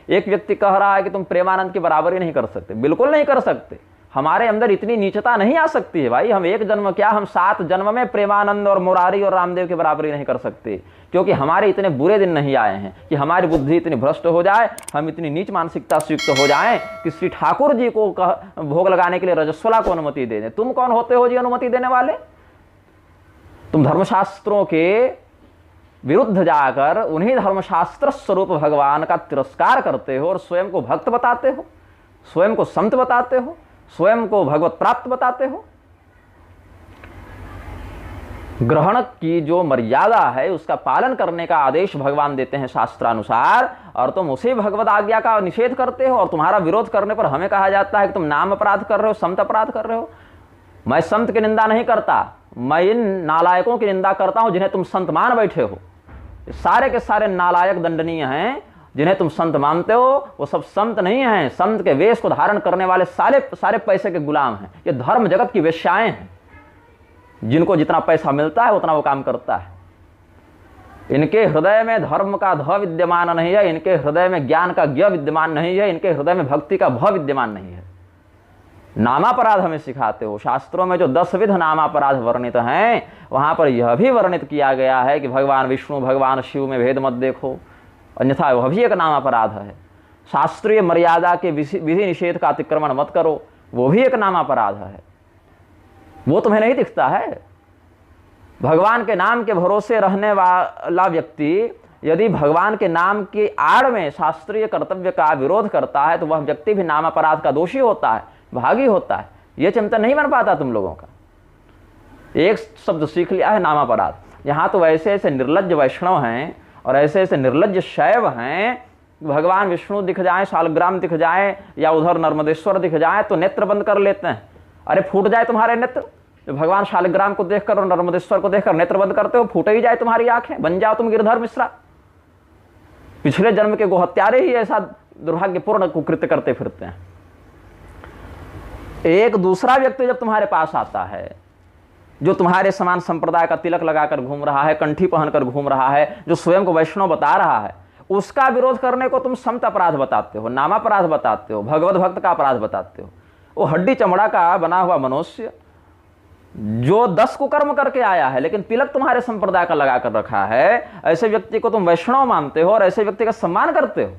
एक व्यक्ति कह रहा है कि तुम प्रेमानंद की बराबरी नहीं कर सकते, बिल्कुल नहीं कर सकते। हमारे अंदर इतनी नीचता नहीं आ सकती है भाई। हम एक जन्म क्या, हम 7 जन्म में प्रेमानंद और मुरारी और रामदेव की बराबरी नहीं कर सकते, क्योंकि हमारे इतने बुरे दिन नहीं आए हैं कि हमारी बुद्धि इतनी भ्रष्ट हो जाए, हम इतनी नीच मानसिकता से युक्त हो जाएं कि श्री ठाकुर जी को भोग लगाने के लिए रजस्वला को अनुमति दे दें। तुम कौन होते हो जी अनुमति देने वाले? तुम धर्मशास्त्रों के विरुद्ध जाकर उन्हीं धर्मशास्त्र स्वरूप भगवान का तिरस्कार करते हो और स्वयं को भक्त बताते हो, स्वयं को संत बताते हो, स्वयं को भगवत प्राप्त बताते हो। ग्रहण की जो मर्यादा है उसका पालन करने का आदेश भगवान देते हैं शास्त्रानुसार, और तुम उसी भगवत आज्ञा का निषेध करते हो। और तुम्हारा विरोध करने पर हमें कहा जाता है कि तुम नाम अपराध कर रहे हो, संत अपराध कर रहे हो। मैं संत की निंदा नहीं करता, मैं इन नालायकों की निंदा करता हूं जिन्हें तुम संत मान बैठे हो। सारे के सारे नालायक दंडनीय हैं, जिन्हें तुम संत मानते हो वो सब संत नहीं हैं। संत के वेश को धारण करने वाले सारे पैसे के गुलाम हैं। ये धर्म जगत की वेश्याएं हैं, जिनको जितना पैसा मिलता है उतना वो काम करता है। इनके हृदय में धर्म का ध विद्यमान नहीं है, इनके हृदय में ज्ञान का ज्ञ विद्यमान नहीं है, इनके हृदय में भक्ति का भ विद्यमान नहीं है। नामापराध हमें सिखाते हो। शास्त्रों में जो 10 विध नामापराध वर्णित हैं, वहां पर यह भी वर्णित किया गया है कि भगवान विष्णु भगवान शिव में भेद मत देखो, अन्यथा वह भी एक नामापराध है। शास्त्रीय मर्यादा के विधि निषेध का अतिक्रमण मत करो, वो भी एक नामापराध है। वो तुम्हें नहीं दिखता है? भगवान के नाम के भरोसे रहने वाला व्यक्ति यदि भगवान के नाम की आड़ में शास्त्रीय कर्तव्य का विरोध करता है तो वह व्यक्ति भी नामापराध का दोषी होता है, भागी होता है। यह चिंतन नहीं बन पाता तुम लोगों का। एक शब्द सीख लिया है नामापराध। यहां तो ऐसे ऐसे निर्लज्ज वैष्णव हैं और ऐसे ऐसे निर्लज्ज शैव हैं, भगवान विष्णु दिख जाए, शालग्राम दिख जाए या उधर नर्मदेश्वर दिख जाए तो नेत्र बंद कर लेते हैं। अरे फूट जाए तुम्हारे नेत्र, भगवान शालग्राम को देखकर और नर्मदेश्वर को देखकर नेत्र बंद करते हो, फूट ही जाए तुम्हारी आंखें, बन जाओ तुम गिरधर मिश्रा। पिछले जन्म के गोहत्यारे ही ऐसा दुर्भाग्यपूर्ण कुकृत्य करते फिरते हैं। एक दूसरा व्यक्ति जब तुम्हारे पास आता है, जो तुम्हारे समान संप्रदाय का तिलक लगाकर घूम रहा है, कंठी पहनकर घूम रहा है, जो स्वयं को वैष्णव बता रहा है, उसका विरोध करने को तुम संत अपराध बताते हो, नामापराध बताते हो, भगवत भक्त का अपराध बताते हो। वो हड्डी चमड़ा का बना हुआ मनुष्य जो 10 कुकर्म करके आया है लेकिन तिलक तुम्हारे संप्रदाय का लगा कर रखा है, ऐसे व्यक्ति को तुम वैष्णव मानते हो और ऐसे व्यक्ति का सम्मान करते हो।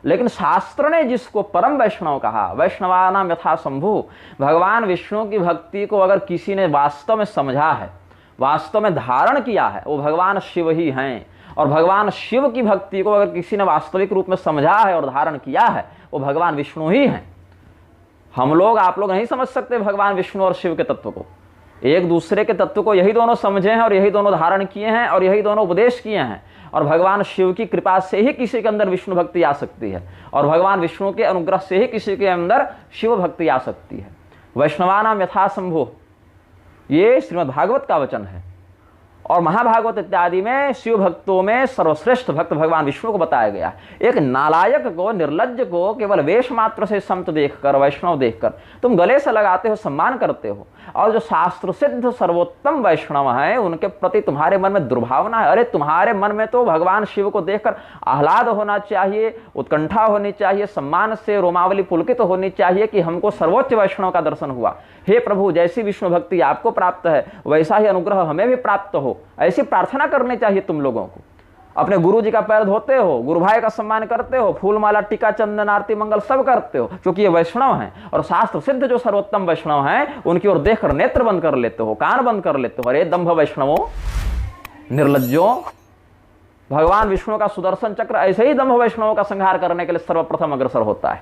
लेकिन शास्त्र ने जिसको परम वैष्णव कहा, वैष्णवानाम यथा शंभु, भगवान विष्णु की भक्ति को अगर किसी ने वास्तव में समझा है, वास्तव में धारण किया है, वो भगवान शिव ही हैं। और भगवान शिव की भक्ति को अगर किसी ने वास्तविक रूप में समझा है और धारण किया है, वो भगवान विष्णु ही हैं। हम लोग, आप लोग नहीं समझ सकते भगवान विष्णु और शिव के तत्व को। एक दूसरे के तत्व को यही दोनों समझे हैं और यही दोनों धारण किए हैं और यही दोनों उपदेश किए हैं। और भगवान शिव की कृपा से ही किसी के अंदर विष्णु भक्ति आ सकती है और भगवान विष्णु के अनुग्रह से ही किसी के अंदर शिव भक्ति आ सकती है। वैष्णवानाम यथा शंभु, ये श्रीमद् भागवत का वचन है। और महाभागवत इत्यादि में शिव भक्तों में सर्वश्रेष्ठ भक्त भगवान विष्णु को बताया गया। एक नालायक को, निर्लज्ज को केवल वेश मात्र से संत देखकर, वैष्णव देखकर तुम गले से लगाते हो, सम्मान करते हो, और जो शास्त्र सिद्ध सर्वोत्तम वैष्णव हैं उनके प्रति तुम्हारे मन में दुर्भावना है। अरे तुम्हारे मन में तो भगवान शिव को देखकर आह्लाद होना चाहिए, उत्कंठा होनी चाहिए, सम्मान से रोमावली पुलकित तो होनी चाहिए कि हमको सर्वोच्च वैष्णव का दर्शन हुआ। हे प्रभु, जैसी विष्णु भक्ति आपको प्राप्त है वैसा ही अनुग्रह हमें भी प्राप्त हो, ऐसी प्रार्थना करनी चाहिए तुम लोगों को। अपने गुरु जी का पैर धोते हो, गुरु भाई का सम्मान करते हो, फूल माला टीका चंदन आरती मंगल सब करते हो, क्योंकि ये वैष्णव हैं। और शास्त्र सिद्ध जो सर्वोत्तम वैष्णव हैं उनकी ओर देखकर नेत्र बंद कर लेते हो, कान बंद कर लेते हो। अरे दंभ वैष्णवों, निर्लज्जों, भगवान विष्णु का सुदर्शन चक्र ऐसे ही दंभ वैष्णवों का संहार करने के लिए सर्वप्रथम अग्रसर होता है।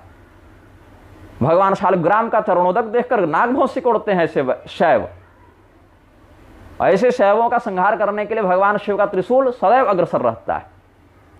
भगवान शालग्राम का चरणोदक देखकर नागभों सिकोड़ते हैं ऐसे शैव। ऐसे शैवों का संहार करने के लिए भगवान शिव का त्रिशूल सदैव अग्रसर रहता है।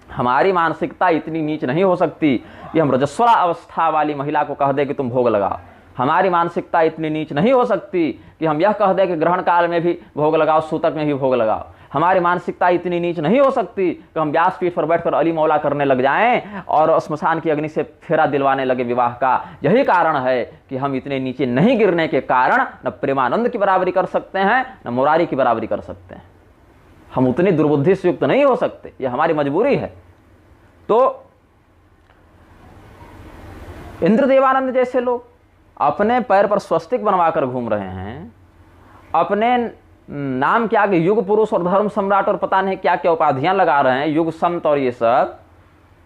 हमारी मानसिकता इतनी नीच नहीं हो सकती कि हम रजस्वला अवस्था वाली महिला को कह दे कि तुम भोग लगाओ। हमारी मानसिकता इतनी नीच नहीं हो सकती कि हम यह कह दें कि ग्रहण काल में भी भोग लगाओ, सूतक में भी भोग लगाओ। हमारी मानसिकता इतनी नीच नहीं हो सकती कि हम व्यासपीठ पर बैठकर अली मौला करने लग जाएं और स्मशान की अग्नि से फेरा दिलवाने लगे विवाह का। यही कारण है कि हम इतने नीचे नहीं गिरने के कारण न प्रेमानंद की बराबरी कर सकते हैं न मुरारी की बराबरी कर सकते हैं। हम उतनी दुर्बुद्धि से युक्त नहीं हो सकते, यह हमारी मजबूरी है। तो इंद्रदेवानंद जैसे लोग अपने पैर पर स्वस्तिक बनवा कर घूम रहे हैं, अपने नाम के आगे युग पुरुष और धर्म सम्राट और पता नहीं क्या क्या उपाधियां लगा रहे हैं, युग संत और ये सब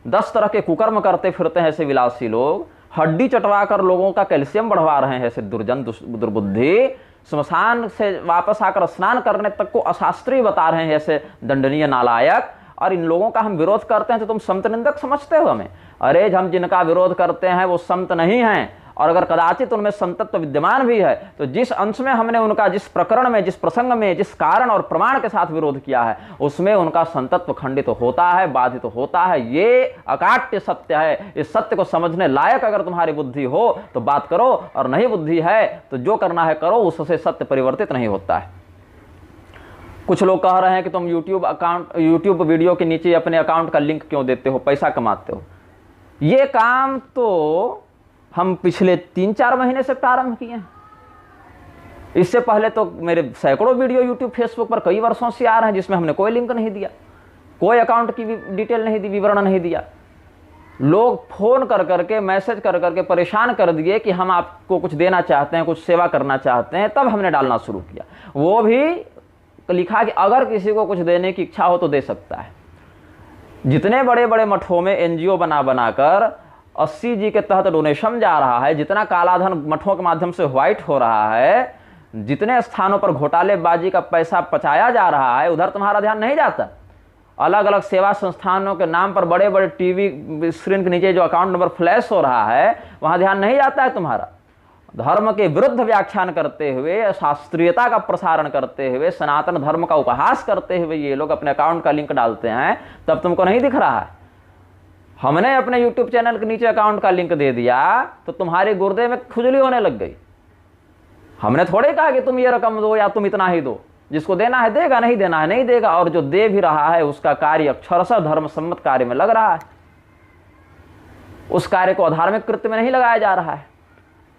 10 तरह के कुकर्म करते फिरते हैं ऐसे विलासी लोग, हड्डी चटवा कर लोगों का कैल्शियम बढ़वा रहे हैं ऐसे दुर्जन दुर्बुद्धि, श्मशान से वापस आकर स्नान करने तक को अशास्त्रीय बता रहे हैं ऐसे दंडनीय नालायक, और इन लोगों का हम विरोध करते हैं तो तुम संत निंदक समझते हो हमें? अरे हम जिनका विरोध करते हैं वो संत नहीं हैं, और अगर कदाचित उनमें संतत्व विद्यमान भी है तो जिस अंश में हमने उनका, जिस प्रकरण में, जिस प्रसंग में, जिस कारण और प्रमाण के साथ विरोध किया है उसमें उनका संतत्व खंडित होता है, बाधित होता है। ये अकाट्य सत्य है। इस सत्य को समझने लायक अगर तुम्हारी बुद्धि हो तो बात करो, और नहीं बुद्धि है तो जो करना है करो, उससे सत्य परिवर्तित नहीं होता है। कुछ लोग कह रहे हैं कि तुम यूट्यूब वीडियो के नीचे अपने अकाउंट का लिंक क्यों देते हो, पैसा कमाते हो। ये काम तो हम पिछले 3-4 महीने से प्रारंभ किए हैं। इससे पहले तो मेरे सैकड़ों वीडियो यूट्यूब फेसबुक पर कई वर्षों से आ रहे हैं जिसमें हमने कोई लिंक नहीं दिया, कोई अकाउंट की डिटेल नहीं दी, विवरण नहीं दिया। लोग फोन कर करके, मैसेज कर करके परेशान कर दिए कि हम आपको कुछ देना चाहते हैं, कुछ सेवा करना चाहते हैं, तब हमने डालना शुरू किया। वो भी लिखा कि अगर किसी को कुछ देने की इच्छा हो तो दे सकता है। जितने बड़े बड़े मठों में एनजीओ बनाकर 80 जी के तहत डोनेशन जा रहा है, जितना कालाधन मठों के माध्यम से व्हाइट हो रहा है, जितने स्थानों पर घोटालेबाजी का पैसा पचाया जा रहा है, उधर तुम्हारा ध्यान नहीं जाता। अलग अलग सेवा संस्थानों के नाम पर बड़े बड़े टीवी स्क्रीन के नीचे जो अकाउंट नंबर फ्लैश हो रहा है वहां ध्यान नहीं जाता है तुम्हारा। धर्म के विरुद्ध व्याख्यान करते हुए, शास्त्रीयता का प्रसारण करते हुए, सनातन धर्म का उपहास करते हुए ये लोग अपने अकाउंट का लिंक डालते हैं, तब तुमको नहीं दिख रहा है। हमने अपने YouTube चैनल के नीचे अकाउंट का लिंक दे दिया तो तुम्हारे गुर्दे में खुजली होने लग गई। हमने थोड़े कहा कि तुम ये रकम दो या तुम इतना ही दो, जिसको देना है देगा, नहीं देना है नहीं देगा, और जो दे भी रहा है उसका कार्य अक्षरशः धर्म सम्मत कार्य में लग रहा है, उस कार्य को अधार्मिक कृत्य में नहीं लगाया जा रहा है।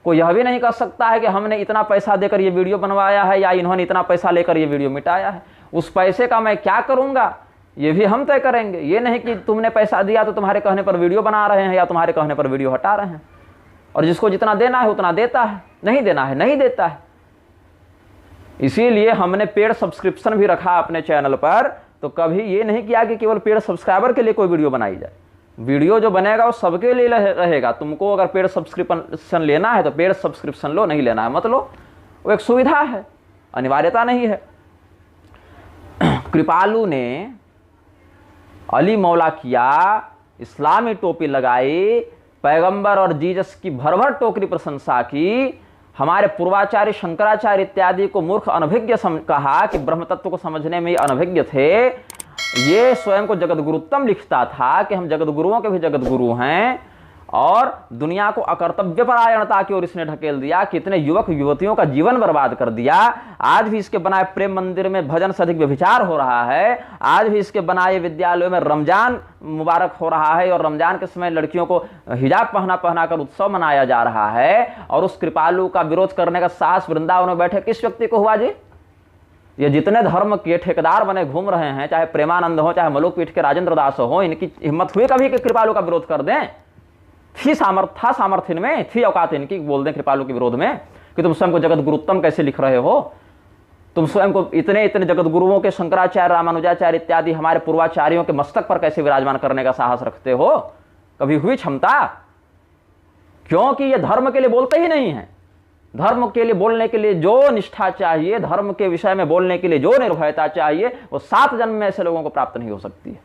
कोई यह भी नहीं कह सकता है कि हमने इतना पैसा देकर ये वीडियो बनवाया है या इन्होंने इतना पैसा लेकर ये वीडियो मिटाया है। उस पैसे का मैं क्या करूंगा ये भी हम तय करेंगे। ये नहीं कि तुमने पैसा दिया तो तुम्हारे कहने पर वीडियो बना रहे हैं या तुम्हारे कहने पर वीडियो हटा रहे हैं, और जिसको जितना देना है उतना देता है, नहीं देना है नहीं देता है। इसीलिए हमने पेड सब्सक्रिप्शन भी रखा अपने चैनल पर, तो कभी ये नहीं किया कि केवल पेड सब्सक्राइबर के लिए कोई वीडियो बनाई जाए। वीडियो जो बनेगा वो सबके लिए रहेगा। तुमको अगर पेड सब्सक्रिप्शन लेना है तो पेड सब्सक्रिप्शन लो, नहीं लेना है मत लो, वो एक सुविधा है, अनिवार्यता नहीं है। कृपालु ने अली मौला किया, इस्लामी टोपी लगाई, पैगंबर और जीसस की भर भर टोकरी प्रशंसा की, हमारे पूर्वाचार्य शंकराचार्य इत्यादि को मूर्ख अनभिज्ञ कहा कि ब्रह्म तत्व को समझने में ये अनभिज्ञ थे। ये स्वयं को जगत गुरुत्तम लिखता था कि हम जगत गुरुओं के भी जगत गुरु हैं, और दुनिया को अकर्तव्य परायणता की ओर इसने ढकेल दिया। कितने युवक युवतियों का जीवन बर्बाद कर दिया। आज भी इसके बनाए प्रेम मंदिर में भजन से अधिक व्यभिचार हो रहा है। आज भी इसके बनाए विद्यालयों में रमजान मुबारक हो रहा है, और रमजान के समय लड़कियों को हिजाब पहना कर उत्सव मनाया जा रहा है। और उस कृपालु का विरोध करने का साहस वृंदावन में बैठे किस व्यक्ति को हुआ जी? ये जितने धर्म के ठेकेदार बने घूम रहे हैं, चाहे प्रेमानंद हो, चाहे मलुकपीठ के राजेंद्र दास हो, इनकी हिम्मत हुई कभी कि कृपालु का विरोध कर दें? थी सामर्थ्य इनमें, थी औकात इनकी बोल दें कृपालु के विरोध में कि तुम स्वयं को जगत गुरुत्तम कैसे लिख रहे हो? तुम स्वयं को इतने इतने जगत गुरुओं के, शंकराचार्य, रामानुजाचार्य इत्यादि हमारे पूर्वाचार्यों के मस्तक पर कैसे विराजमान करने का साहस रखते हो? कभी हुई क्षमता? क्योंकि ये धर्म के लिए बोलते ही नहीं है। धर्म के लिए बोलने के लिए जो निष्ठा चाहिए, धर्म के विषय में बोलने के लिए जो निर्भयता चाहिए, वो 7 जन्म में ऐसे लोगों को प्राप्त नहीं हो सकती है।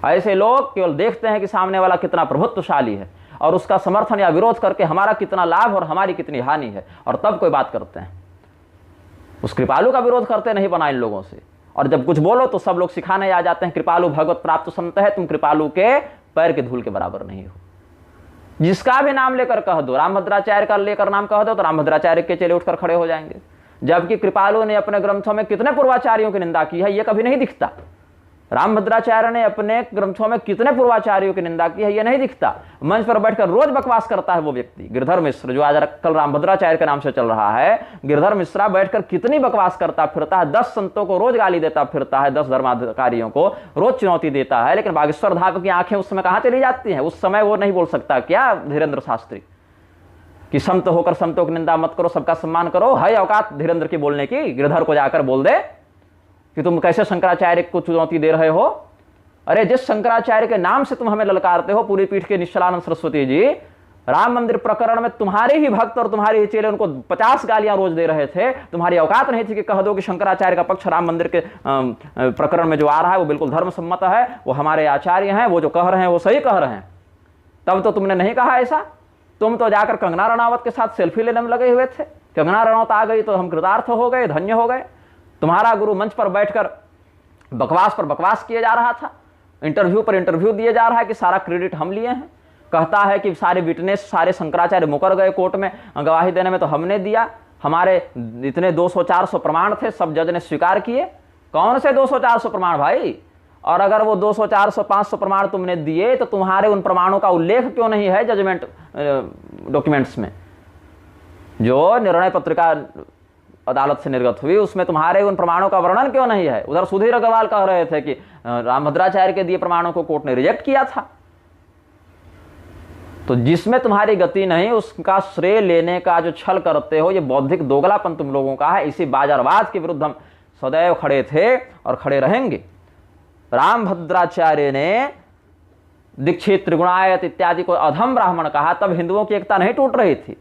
ऐसे लोग केवल देखते हैं कि सामने वाला कितना प्रभुत्वशाली है, और उसका समर्थन या विरोध करके हमारा कितना लाभ और हमारी कितनी हानि है, और तब कोई बात करते हैं। उस कृपालु का विरोध करते नहीं बना इन लोगों से, और जब कुछ बोलो तो सब लोग सिखाने आ जाते हैं कृपालु भगवत प्राप्त संत है, तुम कृपालु के पैर के धूल के बराबर नहीं हो। जिसका भी नाम लेकर कह दो, रामभद्राचार्य का लेकर नाम कह दो तो रामभद्राचार्य के चेले उठकर खड़े हो जाएंगे। जबकि कृपालु ने अपने ग्रंथों में कितने पूर्वाचार्यों की निंदा की है ये कभी नहीं दिखता। रामभद्राचार्य ने अपने ग्रंथों में कितने पूर्वाचार्यों की निंदा की है ये नहीं दिखता। मंच पर बैठकर रोज बकवास करता है वो व्यक्ति। गिरधर मिश्र जो आज कल रामभद्राचार्य के नाम से चल रहा है, गिरधर मिश्रा बैठकर कितनी बकवास करता फिरता है। 10 संतों को रोज गाली देता फिरता है, 10 धर्माधिकारियों को रोज चुनौती देता है। लेकिन बागेश्वर धाम की आंखें उस समय कहां चली जाती हैं? उस समय वो नहीं बोल सकता क्या धीरेन्द्र शास्त्री कि संत होकर संतों की निंदा मत करो, सबका सम्मान करो? है औकात धीरेन्द्र की बोलने की? गिरधर को जाकर बोल दे कि तुम कैसे शंकराचार्य को चुनौती दे रहे हो? अरे जिस शंकराचार्य के नाम से तुम हमें ललकारते हो, पूरी पीठ के निश्चलानंद सरस्वती जी, राम मंदिर प्रकरण में तुम्हारे ही भक्त और तुम्हारे ही चेले उनको 50 गालियां रोज दे रहे थे। तुम्हारी औकात नहीं थी कि कह दो कि शंकराचार्य का पक्ष राम मंदिर के प्रकरण में जो आ रहा है वो बिल्कुल धर्म सम्मत है, वो हमारे आचार्य हैं, वो जो कह रहे हैं वो सही कह रहे हैं। तब तो तुमने नहीं कहा ऐसा। तुम तो जाकर कंगना रनावत के साथ सेल्फी लेने में लगे हुए थे। कंगना रनावत आ गई तो हम कृतार्थ हो गए, धन्य हो गए। तुम्हारा गुरु मंच पर बैठकर बकवास पर बकवास किए जा रहा था, इंटरव्यू पर इंटरव्यू दिए जा रहा है कि सारा क्रेडिट हम लिए हैं। कहता है कि सारे विटनेस, सारे शंकराचार्य मुकर गए कोर्ट में गवाही देने में तो हमने दिया, हमारे इतने 200-400 प्रमाण थे, सब जज ने स्वीकार किए। कौन से 200-400 प्रमाण भाई? और अगर वो 200-400-500 प्रमाण तुमने दिए तो तुम्हारे उन प्रमाणों का उल्लेख क्यों नहीं है जजमेंट डॉक्यूमेंट्स में? जो निर्णय पत्रिका अदालत से निर्गत हुई उसमें तुम्हारे उन प्रमाणों का वर्णन क्यों नहीं है? उधर सुधीर अग्रवाल कह रहे थे कि रामभद्राचार्य के दिए प्रमाणों को कोर्ट ने रिजेक्ट किया था। तो जिसमें तुम्हारी गति नहीं उसका श्रेय लेने का जो छल करते हो, ये बौद्धिक दोगलापन तुम लोगों का है। इसी बाजारवाद के विरुद्ध हम सदैव खड़े थे और खड़े रहेंगे। रामभद्राचार्य ने दीक्षित, त्रिगुणायत इत्यादि को अधम ब्राह्मण कहा, तब हिंदुओं की एकता नहीं टूट रही थी।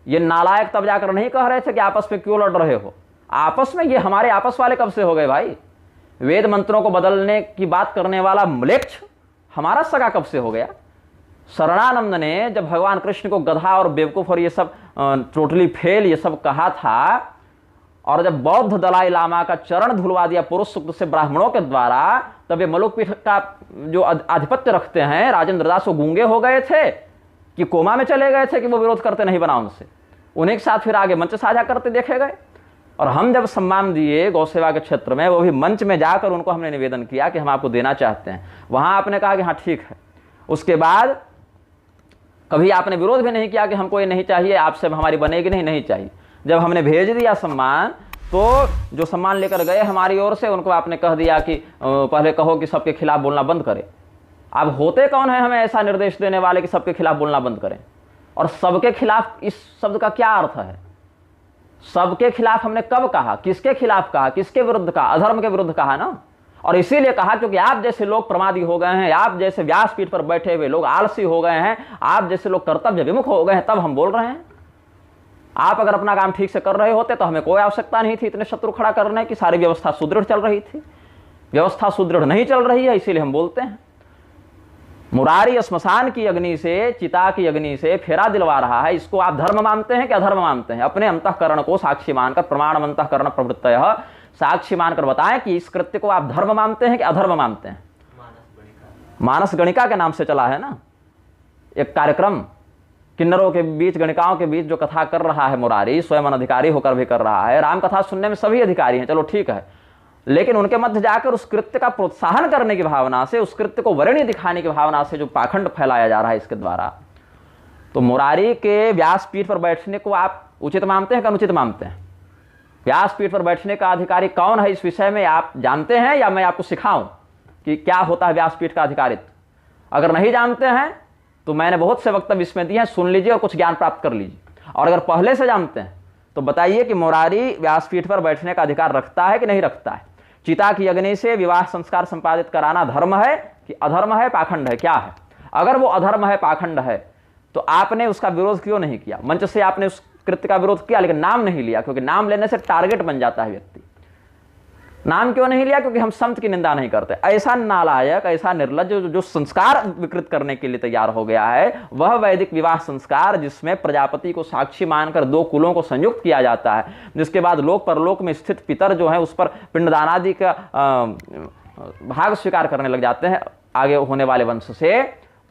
ये नालायक तब जाकर नहीं कह रहे थे कि आपस में क्यों लड़ रहे हो। आपस में ये हमारे आपस वाले कब से हो गए भाई? वेद मंत्रों को बदलने की बात करने वाला म्लेच्छ हमारा सगा कब से हो गया? शरणानंद ने जब भगवान कृष्ण को गधा और बेवकूफ और ये सब टोटली फेल ये सब कहा था, और जब बौद्ध दलाई लामा का चरण धुलवा दिया पुरुष सूक्त से ब्राह्मणों के द्वारा, तब ये मलुक पीठ का जो आधिपत्य रखते हैं राजेंद्र दास वो गूंगे हो गए थे कि कोमा में चले गए थे कि वो विरोध करते नहीं बना उनसे। उन्हीं के साथ फिर आगे मंच साझा करते देखे गए। और हम जब सम्मान दिए गौ सेवा के क्षेत्र में, वो भी मंच में जाकर उनको हमने निवेदन किया कि हम आपको देना चाहते हैं। वहां आपने कहा कि हाँ ठीक है। उसके बाद कभी आपने विरोध भी नहीं किया कि हमको ये नहीं चाहिए, आपसे हमारी बनेगी नहीं, नहीं चाहिए। जब हमने भेज दिया सम्मान, तो जो सम्मान लेकर गए हमारी ओर से उनको आपने कह दिया कि पहले कहो कि सबके खिलाफ बोलना बंद करें। अब होते कौन है हमें ऐसा निर्देश देने वाले कि सबके खिलाफ बोलना बंद करें? और सबके खिलाफ इस शब्द का क्या अर्थ है? सबके खिलाफ हमने कब कहा? किसके खिलाफ कहा? किसके विरुद्ध कहा? अधर्म के विरुद्ध कहा ना। और इसीलिए कहा क्योंकि आप जैसे लोग प्रमादी हो गए हैं, आप जैसे व्यासपीठ पर बैठे हुए लोग आलसी हो गए हैं, आप जैसे लोग कर्तव्य विमुख हो गए हैं, तब हम बोल रहे हैं। आप अगर अपना काम ठीक से कर रहे होते तो हमें कोई आवश्यकता नहीं थी इतने शत्रु खड़ा करने की। सारी व्यवस्था सुदृढ़ चल रही थी। व्यवस्था सुदृढ़ नहीं चल रही है, इसीलिए हम बोलते हैं। मुरारी स्मशान की अग्नि से, चिता की अग्नि से फेरा दिलवा रहा है। इसको आप धर्म मानते हैं कि अधर्म मानते हैं? अपने अंतःकरण को साक्षी मानकर, प्रमाण अंतःकरण प्रवृत्तयः, साक्षी मानकर बताएं कि इस कृत्य को आप धर्म मानते हैं कि अधर्म मानते हैं? मानस गणिका के नाम से चला है ना एक कार्यक्रम, किन्नरों के बीच, गणिकाओं के बीच जो कथा कर रहा है मुरारी, स्वयं अनधिकारी होकर भी कर रहा है। राम कथा सुनने में सभी अधिकारी हैं, चलो ठीक है, लेकिन उनके मध्य जाकर उस कृत्य का प्रोत्साहन करने की भावना से, उस कृत्य को वर्णीय दिखाने की भावना से जो पाखंड फैलाया जा रहा है इसके द्वारा, तो मुरारी के व्यासपीठ पर बैठने को आप उचित मानते हैं कि अनुचित मानते हैं? व्यासपीठ पर बैठने का अधिकारी कौन है इस विषय में आप जानते हैं, या मैं आपको सिखाऊं कि क्या होता है व्यासपीठ का अधिकारित्व? अगर नहीं जानते हैं तो मैंने बहुत से वक्तव्य इसमें दिए हैं, सुन लीजिए और कुछ ज्ञान प्राप्त कर लीजिए। और अगर पहले से जानते हैं तो बताइए कि मुरारी व्यासपीठ पर बैठने का अधिकार रखता है कि नहीं रखता है? चिता की अग्नि से विवाह संस्कार संपादित कराना धर्म है कि अधर्म है, पाखंड है, क्या है? अगर वो अधर्म है, पाखंड है, तो आपने उसका विरोध क्यों नहीं किया? मंच से आपने उस कृत्य का विरोध किया लेकिन नाम नहीं लिया, क्योंकि नाम लेने से टारगेट बन जाता है व्यक्ति। नाम क्यों नहीं लिया? क्योंकि हम संत की निंदा नहीं करते। ऐसा नालायक, ऐसा निर्लज्ज जो संस्कार विकृत करने के लिए तैयार हो गया है, वह वैदिक विवाह संस्कार जिसमें प्रजापति को साक्षी मानकर 2 कुलों को संयुक्त किया जाता है, जिसके बाद लोक परलोक में स्थित पितर जो है उस पर पिंडदान आदि का भाग स्वीकार करने लग जाते हैं आगे होने वाले वंश से,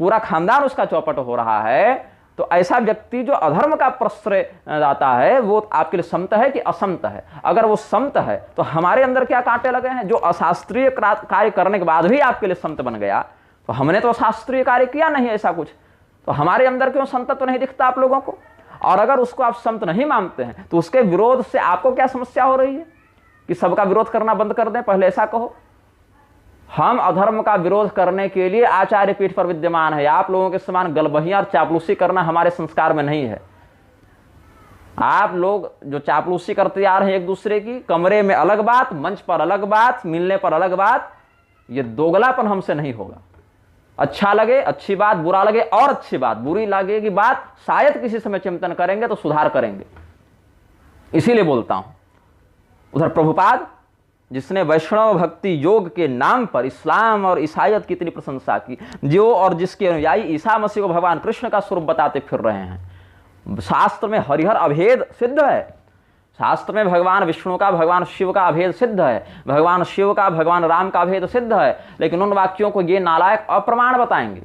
पूरा खानदान उसका चौपट हो रहा है। तो ऐसा व्यक्ति जो अधर्म का प्रश्रय जाता है वो आपके लिए समत है कि असमत है? अगर वो समत है तो हमारे अंदर क्या कांटे लगे हैं? जो अशास्त्रीय कार्य करने के बाद भी आपके लिए समत बन गया, तो हमने तो शास्त्रीय कार्य किया नहीं ऐसा कुछ, तो हमारे अंदर क्यों संतत्व नहीं दिखता आप लोगों को? और अगर उसको आप संत नहीं मानते हैं तो उसके विरोध से आपको क्या समस्या हो रही है कि सबका विरोध करना बंद कर दें? पहले ऐसा कहो। हम अधर्म का विरोध करने के लिए आचार्य पीठ पर विद्यमान है। आप लोगों के समान गलबहियां और चापलूसी करना हमारे संस्कार में नहीं है। आप लोग जो चापलूसी करते आ रहे हैं एक दूसरे की, कमरे में अलग बात, मंच पर अलग बात, मिलने पर अलग बात, ये दोगलापन हमसे नहीं होगा। अच्छा लगे अच्छी बात, बुरा लगे और अच्छी बात, बुरी लगेगी बात शायद किसी समय चिंतन करेंगे तो सुधार करेंगे, इसीलिए बोलता हूं। उधर प्रभुपाद जिसने वैष्णव भक्ति योग के नाम पर इस्लाम और ईसाईयत की इतनी प्रशंसा की, जो और जिसके अनुयायी ईसा मसीह को भगवान कृष्ण का स्वरूप बताते फिर रहे हैं। शास्त्र में हरिहर अभेद सिद्ध है, शास्त्र में भगवान विष्णु का भगवान शिव का अभेद सिद्ध है, भगवान शिव का भगवान राम का अभेद सिद्ध है, लेकिन उन वाक्यों को ये नालायक अप्रमाण बताएंगे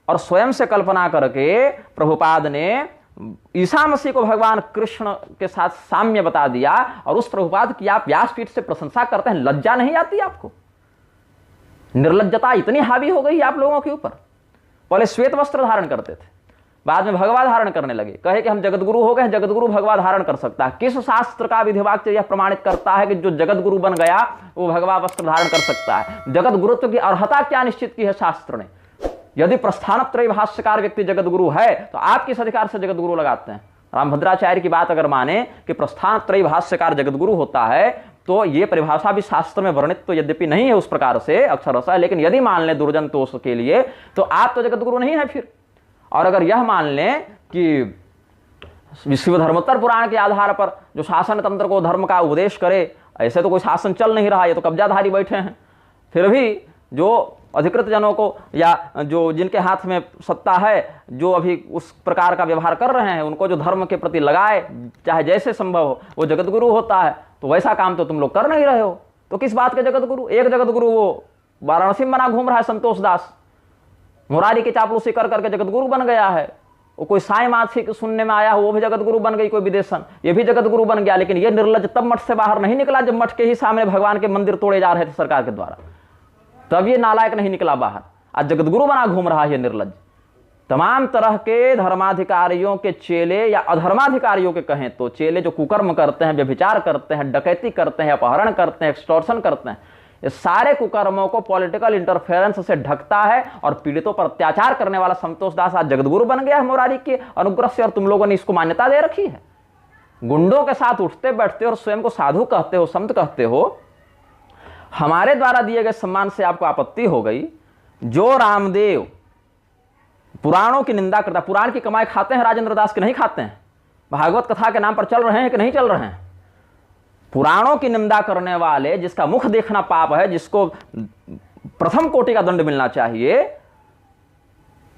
और स्वयं से कल्पना करके प्रभुपाद ने ईसा मसीह को भगवान कृष्ण के साथ साम्य बता दिया। और उस प्रभुपाद की आप व्यासपीठ से प्रशंसा करते हैं, लज्जा नहीं आती आपको? निर्लज्जता इतनी हावी हो गई आप लोगों के ऊपर। पहले श्वेत वस्त्र धारण करते थे, बाद में भगवा धारण करने लगे, कहे कि हम जगतगुरु हो गए, जगतगुरु भगवा धारण कर सकता है। किस शास्त्र का विधिवाक्य यह प्रमाणित करता है कि जो जगतगुरु बन गया वो भगवा वस्त्र धारण कर सकता है? जगत गुरुत्व की अर्हता क्या निश्चित की है शास्त्र ने? यदि प्रस्थानत्रयी भाष्यकार व्यक्ति जगतगुरु है तो आप किस अधिकार से जगतगुरु लगाते हैं? रामभद्राचार्य की बात अगर माने कि प्रस्थानत्रयी भाष्यकार जगतगुरु होता है तो ये परिभाषा भी शास्त्र में वर्णित तो यद्यपि नहीं है उस प्रकार से अक्षरशः, लेकिन यदि मान लें दुर्जन तोष के लिए तो आप तो जगतगुरु नहीं है फिर। और अगर यह मान लें कि विश्व धर्मोत्तर पुराण के आधार पर जो शासन तंत्र को धर्म का उपदेश करे, ऐसे तो कोई शासन चल नहीं रहा, ये तो कब्जाधारी बैठे हैं, फिर भी जो अधिकृत जनों को या जो जिनके हाथ में सत्ता है, जो अभी उस प्रकार का व्यवहार कर रहे हैं, उनको जो धर्म के प्रति लगाए चाहे जैसे संभव हो, वो जगतगुरु होता है। तो वैसा काम तो तुम लोग कर नहीं रहे हो, तो किस बात के जगतगुरु? एक जगतगुरु वो वाराणसी में बना घूम रहा है संतोष दास, मुरारी की चापलूसी कर करके जगतगुरु बन गया है। वो कोई साई माछी सुनने में आया हो वो भी जगतगुरु बन गई, कोई विदेशन ये भी जगतगुरु बन गया। लेकिन ये निर्लज तब मठ से बाहर नहीं निकला जब मठ के ही सामने भगवान के मंदिर तोड़े जा रहे थे सरकार के द्वारा, तब ये नालायक नहीं निकला बाहर। आज जगतगुरु बना घूम रहा है निर्लज। तमाम तरह के धर्माधिकारियों के चेले या अधर्माधिकारियों के कहें तो चेले जो कुकर्म करते हैं, व्यभिचार करते हैं, डकैती करते हैं, अपहरण करते हैं, एक्सटॉर्शन करते हैं, ये सारे कुकर्मों को पॉलिटिकल इंटरफेरेंस से ढकता है और पीड़ितों पर अत्याचार करने वाला संतोष दास आज जगतगुरु बन गया है मुरारी के अनुग्रह से, और तुम लोगों ने इसको मान्यता दे रखी है। गुंडों के साथ उठते बैठते और स्वयं को साधु कहते हो, संत कहते हो। हमारे द्वारा दिए गए सम्मान से आपको आपत्ति हो गई। जो रामदेव पुराणों की निंदा करता, पुराण की कमाई खाते हैं राजेंद्र दास के नहीं खाते हैं? भागवत कथा के नाम पर चल रहे हैं कि नहीं चल रहे हैं? पुराणों की निंदा करने वाले, जिसका मुख देखना पाप है, जिसको प्रथम कोटि का दंड मिलना चाहिए,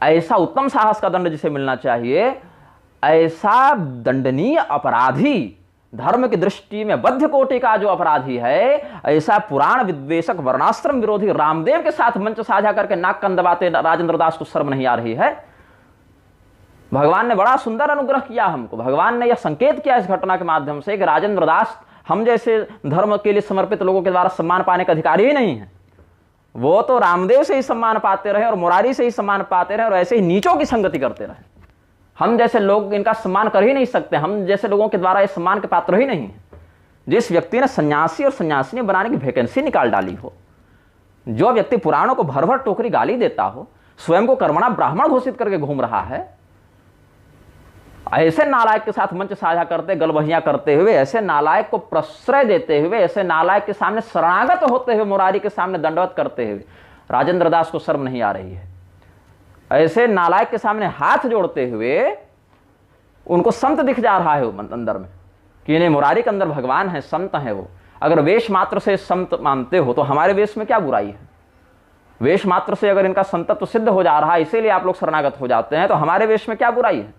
ऐसा उत्तम साहस का दंड जिसे मिलना चाहिए, ऐसा दंडनीय अपराधी, धर्म की दृष्टि में बद्ध कोटि का जो अपराधी है, ऐसा पुराण विद्वेषक वर्णाश्रम विरोधी रामदेव के साथ मंच साझा करके नाक कान दबाते राजेंद्र दास को शर्म नहीं आ रही है? भगवान ने बड़ा सुंदर अनुग्रह किया हमको। भगवान ने यह संकेत किया इस घटना के माध्यम से कि राजेंद्र दास हम जैसे धर्म के लिए समर्पित लोगों के द्वारा सम्मान पाने का अधिकारी ही नहीं है। वो तो रामदेव से ही सम्मान पाते रहे और मुरारी से ही सम्मान पाते रहे और ऐसे ही नीचों की संगति करते रहे। हम जैसे लोग इनका सम्मान कर ही नहीं सकते, हम जैसे लोगों के द्वारा इस सम्मान के पात्र ही नहीं है। जिस व्यक्ति ने सन्यासी और सन्यासिनी बनाने की वैकेंसी निकाल डाली हो, जो व्यक्ति पुराणों को भर भर टोकरी गाली देता हो, स्वयं को कर्मणा ब्राह्मण घोषित करके घूम रहा है, ऐसे नालायक के साथ मंच साझा करते, गलबहियां करते हुए, ऐसे नालायक को प्रश्रय देते हुए, ऐसे नालायक के सामने शरणागत होते हुए, मुरारी के सामने दंडवत करते हुए राजेंद्र दास को शर्म नहीं आ रही है? ऐसे नालायक के सामने हाथ जोड़ते हुए उनको संत दिख जा रहा है अंदर में कि इन्हें मुरारी के अंदर भगवान है, संत है वो। अगर वेश मात्र से संत मानते हो तो हमारे वेश में क्या बुराई है? वेश मात्र से अगर इनका संतत्व सिद्ध हो जा रहा है, इसीलिए आप लोग शरणागत हो जाते हैं, तो हमारे वेश में क्या बुराई है?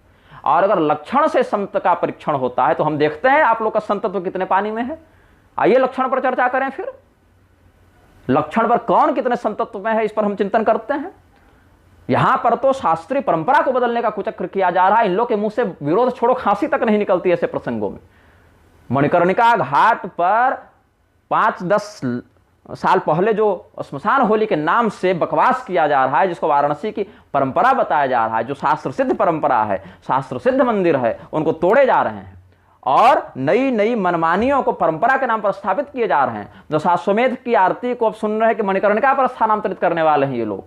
और अगर लक्षण से संत का परीक्षण होता है तो हम देखते हैं आप लोग का संतत्व कितने पानी में है। आइए लक्षण पर चर्चा करें। फिर लक्षण पर कौन कितने संतत्व में है, इस पर हम चिंतन करते हैं। यहां पर तो शास्त्रीय परंपरा को बदलने का कुचक्र किया जा रहा है। इन लोग के मुंह से विरोध छोड़ो, खांसी तक नहीं निकलती ऐसे प्रसंगों में। मणिकर्णिका घाट पर 5-10 साल पहले जो श्मशान होली के नाम से बकवास किया जा रहा है, जिसको वाराणसी की परंपरा बताया जा रहा है, जो शास्त्र सिद्ध परंपरा है, शास्त्र सिद्ध मंदिर है, उनको तोड़े जा रहे हैं और नई नई मनमानियों को परंपरा के नाम पर स्थापित किए जा रहे हैं। जो शाश्वमेध की आरती को अब सुन रहे हैं कि मणिकर्णिका पर स्थानांतरित करने वाले हैं ये लोग।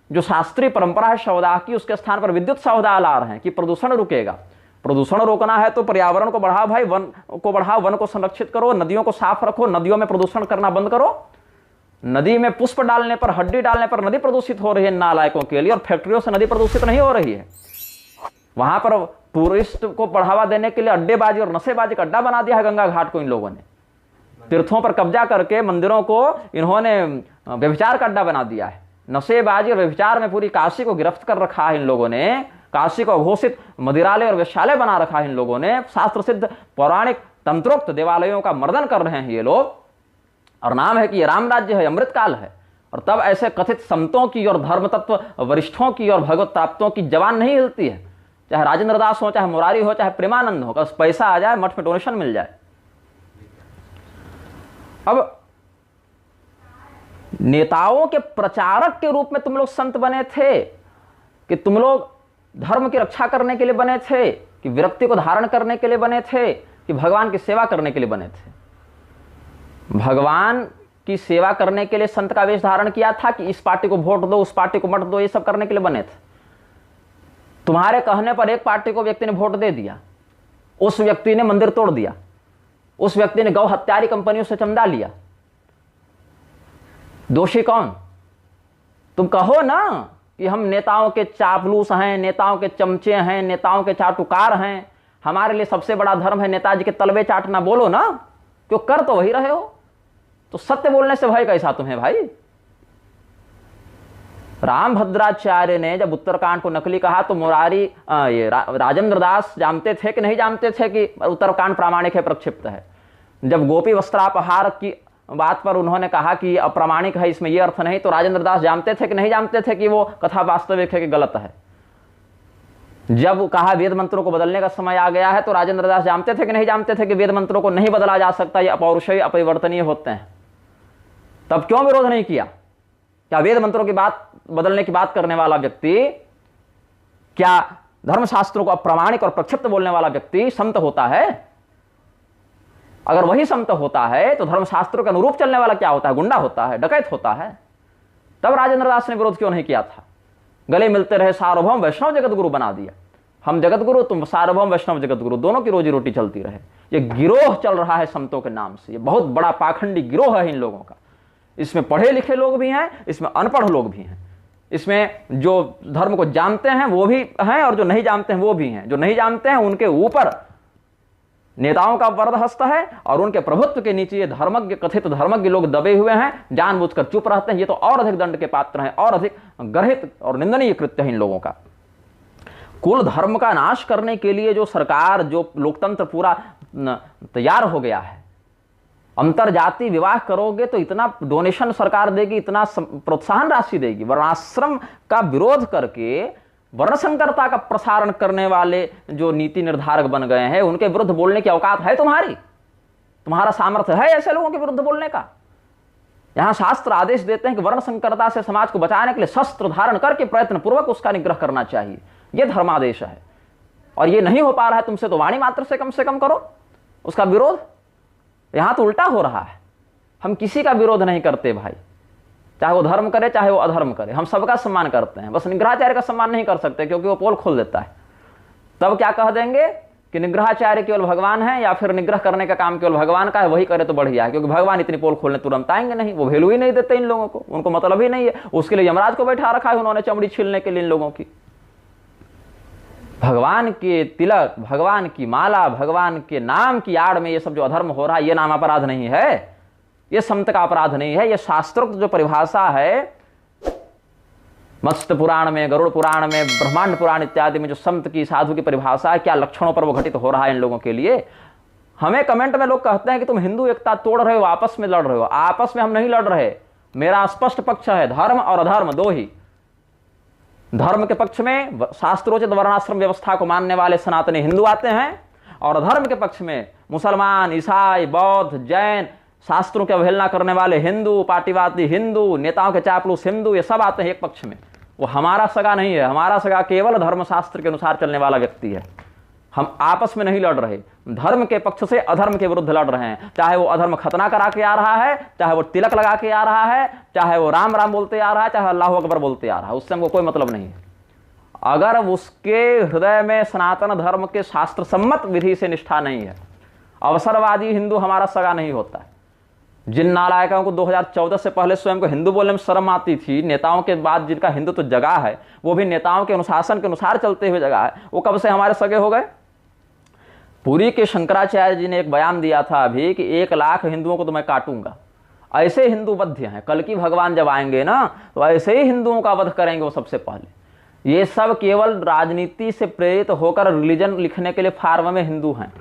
जो शास्त्रीय परंपरा है शवदाह की, उसके स्थान पर विद्युत शवदाह ला रहे हैं कि प्रदूषण रुकेगा। प्रदूषण रोकना है तो पर्यावरण को बढ़ाओ भाई, वन को बढ़ाओ, वन को संरक्षित करो, नदियों को साफ रखो, नदियों में प्रदूषण करना बंद करो। नदी में पुष्प डालने पर, हड्डी डालने पर नदी प्रदूषित हो रही है नालायकों के लिए, और फैक्ट्रियों से नदी प्रदूषित नहीं हो रही है। वहां पर टूरिस्ट को बढ़ावा देने के लिए अड्डेबाजी और नशेबाजी का अड्डा बना दिया है गंगा घाट को इन लोगों ने। तीर्थों पर कब्जा करके मंदिरों को इन्होंने व्यभिचार का अड्डा बना दिया है। नशेबाजी और व्यभिचार में पूरी काशी को गिरफ्त कर रखा है इन लोगों ने। काशी को घोषित मदिरालय और वेश्यालय बना रखा है इन लोगों ने। शास्त्र सिद्ध पौराणिक तंत्रोक्त देवालयों का मर्दन कर रहे हैं ये लोग, और नाम है कि ये राम राज्य है, अमृत काल है। और तब ऐसे कथित संतों की और धर्म तत्व वरिष्ठों की और भगवत प्राप्तों की जवान नहीं हिलती है। चाहे राजेंद्र दास हो, चाहे मुरारी हो, चाहे प्रेमानंद हो, बस पैसा आ जाए, मठ में डोनेशन मिल जाए। अब नेताओं के प्रचारक के रूप में तुम लोग संत बने थे कि तुम लोग धर्म की रक्षा करने के लिए बने थे, कि विरक्ति को धारण करने के लिए बने थे, कि भगवान की सेवा करने के लिए बने थे? भगवान की सेवा करने के लिए संत का वेश धारण किया था कि इस पार्टी को वोट दो, उस पार्टी को मत दो, ये सब करने के लिए बने थे? तुम्हारे कहने पर एक पार्टी को व्यक्ति ने वोट दे दिया, उस व्यक्ति ने मंदिर तोड़ दिया, उस व्यक्ति ने गौ हत्यारी कंपनियों से चंदा लिया। दोषी कौन? तुम कहो ना कि हम नेताओं के चापलूस हैं, नेताओं के चमचे हैं, नेताओं के चाटुकार हैं, हमारे लिए सबसे बड़ा धर्म है नेताजी के तलवे चाटना। बोलो ना, क्यों कर तो वही रहे हो। तो सत्य बोलने से भय कैसा तुम्हें भाई? रामभद्राचार्य ने जब उत्तरकांड को नकली कहा तो मुरारी राजेंद्र दास जानते थे कि नहीं जानते थे कि उत्तरकांड प्रामाणिक है, प्रक्षिप्त है? जब गोपी वस्त्रापहार की बात पर उन्होंने कहा कि अप्रामाणिक है, इसमें यह अर्थ नहीं, तो राजेंद्र दास जानते थे कि नहीं जानते थे कि वो कथा वास्तविक है कि गलत है? जब कहा वेद मंत्रों को बदलने का समय आ गया है, तो राजेंद्र दास जानते थे कि नहीं जानते थे कि वेद मंत्रों को नहीं बदला जा सकता, ये अपौरुषेय अपरिवर्तनीय होते हैं? तब क्यों विरोध नहीं किया? क्या वेद मंत्रों की बात बदलने की बात करने वाला व्यक्ति, क्या धर्मशास्त्रों को अप्रामाणिक और प्रक्षिप्त बोलने वाला व्यक्ति संत होता है? अगर वही संत होता है तो धर्मशास्त्रों के अनुरूप चलने वाला क्या होता है? गुंडा होता है, डकैत होता है। तब राजेंद्र दास ने विरोध क्यों नहीं किया था? गले मिलते रहे, सार्वभौम वैष्णव जगत गुरु बना दिया। हम जगत गुरु, तुम सार्वभौम वैष्णव जगत गुरु, दोनों की रोजी रोटी चलती रहे। ये गिरोह चल रहा है संतों के नाम से, ये बहुत बड़ा पाखंडी गिरोह है इन लोगों का। इसमें पढ़े लिखे लोग भी हैं, इसमें अनपढ़ लोग भी हैं, इसमें जो धर्म को जानते हैं वो भी हैं और जो नहीं जानते हैं वो भी हैं। जो नहीं जानते हैं उनके ऊपर नेताओं का वरदहस्त है और उनके प्रभुत्व के नीचे ये धर्मज्ञ, कथित धर्मज्ञ लोग दबे हुए हैं, जानबूझकर चुप रहते हैं। ये तो और अधिक दंड के पात्र हैं, और अधिक गर्हित और निंदनीय कृत्य है इन लोगों का। कुल धर्म का नाश करने के लिए जो सरकार, जो लोकतंत्र पूरा तैयार हो गया है, अंतरजातीय विवाह करोगे तो इतना डोनेशन सरकार देगी, इतना प्रोत्साहन राशि देगी। वर्णाश्रम का विरोध करके वर्ण संकरता का प्रसारण करने वाले जो नीति निर्धारक बन गए हैं, उनके विरुद्ध बोलने की औकात है तुम्हारी? तुम्हारा सामर्थ्य है ऐसे लोगों के विरुद्ध बोलने का? यहां शास्त्र आदेश देते हैं कि वर्ण संकरता से समाज को बचाने के लिए शस्त्र धारण करके प्रयत्न पूर्वक उसका निग्रह करना चाहिए। यह धर्मादेश है, और यह नहीं हो पा रहा है तुमसे, तो वाणी मात्र से कम करो उसका विरोध। यहां तो उल्टा हो रहा है। हम किसी का विरोध नहीं करते भाई, चाहे वो धर्म करे चाहे वो अधर्म करे, हम सबका सम्मान करते हैं। बस निग्रहाचार्य का सम्मान नहीं कर सकते क्योंकि वो पोल खोल देता है। तब क्या कह देंगे कि निग्रहाचार्य केवल भगवान है, या फिर निग्रह करने का काम केवल भगवान का है, वही करे तो बढ़िया है, क्योंकि भगवान इतनी पोल खोलने तुरंत आएंगे नहीं, वो वैल्यू ही नहीं देते इन लोगों को, उनको मतलब ही नहीं है। उसके लिए यमराज को बैठा रखा है उन्होंने चमड़ी छीलने के लिए इन लोगों की। भगवान के तिलक, भगवान की माला, भगवान के नाम की आड़ में ये सब जो अधर्म हो रहा है, ये नाम अपराध नहीं है, ये संत का अपराध नहीं है। ये शास्त्रोक्त जो परिभाषा है, मत्स्य पुराण में, गरुड़ पुराण में, ब्रह्मांड पुराण इत्यादि में जो संत की, साधु की परिभाषा है, क्या लक्षणों पर वो घटित हो रहा है इन लोगों के लिए। हमें कमेंट में लोग कहते हैं कि तुम हिंदू एकता तोड़ रहे हो, आपस में लड़ रहे हो। आपस में हम नहीं लड़ रहे, मेरा स्पष्ट पक्ष है, धर्म और अधर्म दो ही। धर्म के पक्ष में शास्त्रोचित वर्णाश्रम व्यवस्था को मानने वाले सनातनी हिंदू आते हैं, और अधर्म के पक्ष में मुसलमान, ईसाई, बौद्ध, जैन, शास्त्रों की अवहेलना करने वाले हिंदू, पार्टीवादी हिंदू, नेताओं के चापलूस हिंदू, ये सब आते हैं एक पक्ष में। वो हमारा सगा नहीं है, हमारा सगा केवल धर्मशास्त्र के अनुसार चलने वाला व्यक्ति है। हम आपस में नहीं लड़ रहे, धर्म के पक्ष से अधर्म के विरुद्ध लड़ रहे हैं। चाहे वो अधर्म खतना करा के आ रहा है, चाहे वो तिलक लगा के आ रहा है, चाहे वो राम राम बोलते आ रहा है, चाहे अल्लाह अकबर बोलते आ रहा है, उससे हमको कोई मतलब नहीं है। अगर उसके हृदय में सनातन धर्म के शास्त्र सम्मत विधि से निष्ठा नहीं है, अवसरवादी हिंदू हमारा सगा नहीं होता है। जिन नालायकों को 2014 से पहले स्वयं को हिंदू बोलने में शर्म आती थी, नेताओं के बाद जिनका हिंदू तो जगह है, वो भी नेताओं के अनुशासन के अनुसार चलते हुए जगह है, वो कब से हमारे सगे हो गए। पुरी के शंकराचार्य जी ने एक बयान दिया था अभी कि 1 लाख हिंदुओं को तो मैं काटूंगा। ऐसे हिंदू बद्ध हैं, कल की भगवान जब आएंगे ना तो ऐसे ही हिंदुओं का वध करेंगे वो सबसे पहले। ये सब केवल राजनीति से प्रेरित होकर रिलीजन लिखने के लिए फार्म में हिंदू हैं,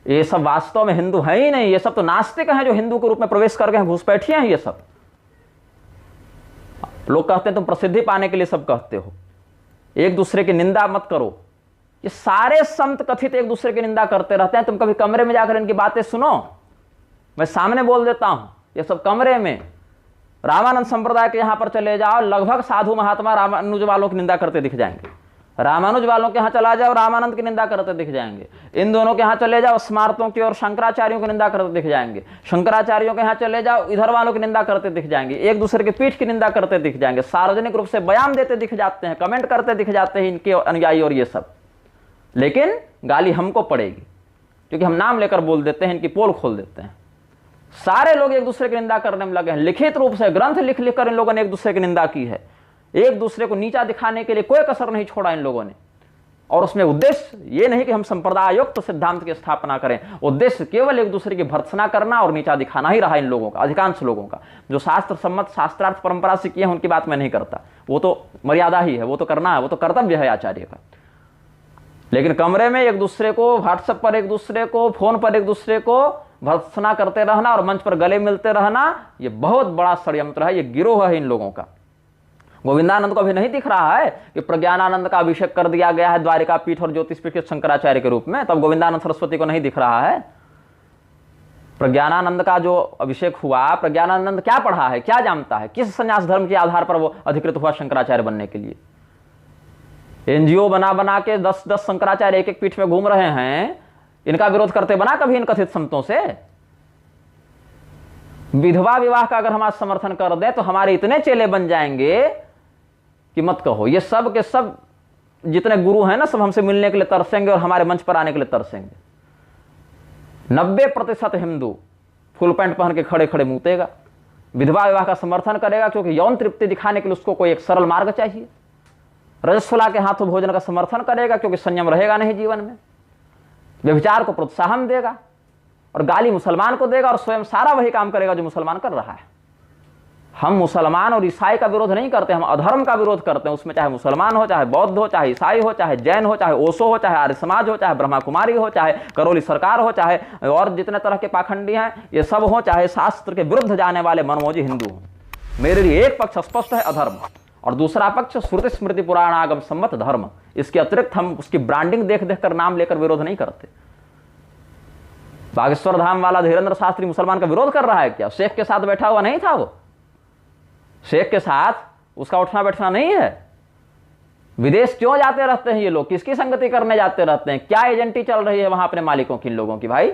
ये सब वास्तव में हिंदू है ही नहीं। ये सब तो नास्तिक हैं जो हिंदू के रूप में प्रवेश कर गए हैं, घुसपैठियां हैं ये सब। लोग कहते हैं तुम प्रसिद्धि पाने के लिए सब कहते हो, एक दूसरे की निंदा मत करो। ये सारे संत कथित एक दूसरे की निंदा करते रहते हैं। तुम कभी कमरे में जाकर इनकी बातें सुनो, मैं सामने बोल देता हूं, ये सब कमरे में। रामानंद संप्रदाय के यहां पर चले जाओ, लगभग साधु महात्मा रामानुज वालों की निंदा करते दिख जाएंगे। रामानुज वालों के यहां चला जाओ, रामानंद की निंदा करते दिख जाएंगे। इन दोनों के यहां चले जाओ, स्मार्तों की और शंकराचार्यों की निंदा करते दिख जाएंगे। शंकराचार्यों के यहां चले जाओ, इधर वालों की निंदा करते दिख जाएंगे, एक दूसरे की पीठ की निंदा करते दिख जाएंगे, सार्वजनिक रूप से बयान देते दिख जाते हैं, कमेंट करते दिख जाते हैं इनके अनुयायी और ये सब। लेकिन गाली हमको पड़ेगी क्योंकि हम नाम लेकर बोल देते हैं, इनकी पोल खोल देते हैं। सारे लोग एक दूसरे की निंदा करने में लगे हैं, लिखित रूप से ग्रंथ लिख लिख कर इन लोगों ने एक दूसरे की निंदा की है। एक दूसरे को नीचा दिखाने के लिए कोई कसर नहीं छोड़ा इन लोगों ने। और उसमें उद्देश्य ये नहीं कि हम संप्रदायुक्त सिद्धांत की स्थापना करें, उद्देश्य केवल एक दूसरे की भर्त्सना करना और नीचा दिखाना ही रहा इन लोगों का, अधिकांश लोगों का। जो शास्त्र सम्मत शास्त्रार्थ परंपरा से किए हैं उनकी बात मैं नहीं करता, वो तो मर्यादा ही है, वो तो करना है, वो तो कर्तव्य है आचार्य का। लेकिन कमरे में एक दूसरे को, व्हाट्सएप पर एक दूसरे को, फोन पर एक दूसरे को भर्त्सना करते रहना और मंच पर गले मिलते रहना, ये बहुत बड़ा षड्यंत्र है, ये गिरोह है इन लोगों का। गोविंदानंद को अभी नहीं दिख रहा है कि प्रज्ञानानंद का अभिषेक कर दिया गया है द्वारिका पीठ और ज्योतिष पीठ के शंकराचार्य के रूप में, तब गोविंदानंद सरस्वती को नहीं दिख रहा है। प्रज्ञानानंद का जो अभिषेक हुआ, प्रज्ञानानंद क्या पढ़ा है, क्या जानता है, किस संन्यास धर्म के आधार पर वो अधिकृत हुआ शंकराचार्य बनने के लिए। एनजीओ बना बना के 10-10 शंकराचार्य एक एक पीठ में घूम रहे हैं, इनका विरोध करते बना कभी इन कथित संतों से। विधवा विवाह का अगर हम आज समर्थन कर दें तो हमारे इतने चेले बन जाएंगे कि मत कहो। ये सब के सब जितने गुरु हैं ना, सब हमसे मिलने के लिए तरसेंगे और हमारे मंच पर आने के लिए तरसेंगे। 90% हिंदू फुल पैंट पहन के खड़े खड़े मूतेगा, विधवा विवाह का समर्थन करेगा क्योंकि यौन तृप्ति दिखाने के लिए उसको कोई एक सरल मार्ग चाहिए। रजस्वला के हाथों भोजन का समर्थन करेगा क्योंकि संयम रहेगा नहीं जीवन में। व्यभिचार को प्रोत्साहन देगा और गाली मुसलमान को देगा और स्वयं सारा वही काम करेगा जो मुसलमान कर रहा है। हम मुसलमान और ईसाई का विरोध नहीं करते, हम अधर्म का विरोध करते हैं। उसमें चाहे मुसलमान हो, चाहे बौद्ध हो, चाहे ईसाई हो, चाहे जैन हो, चाहे ओशो हो, चाहे आर्य समाज हो, चाहे ब्रह्मा कुमारी हो, चाहे करौली सरकार हो, चाहे और जितने तरह के पाखंडी हैं ये सब हो, चाहे शास्त्र के विरुद्ध जाने वाले मनमोजी हिंदू हो। मेरे लिए एक पक्ष स्पष्ट है अधर्म, और दूसरा पक्ष श्रुति स्मृति पुराण आगम सम्मत धर्म। इसके अतिरिक्त हम उसकी ब्रांडिंग देख देख कर, नाम लेकर विरोध नहीं करते। बागेश्वर धाम वाला धीरेन्द्र शास्त्री मुसलमान का विरोध कर रहा है क्या? शेख के साथ बैठा हुआ नहीं था वो? शेख के साथ उसका उठना बैठना नहीं है। विदेश क्यों जाते रहते हैं ये लोग? किसकी संगति करने जाते रहते हैं? क्या एजेंटी चल रही है वहां अपने मालिकों की, इन लोगों की? भाई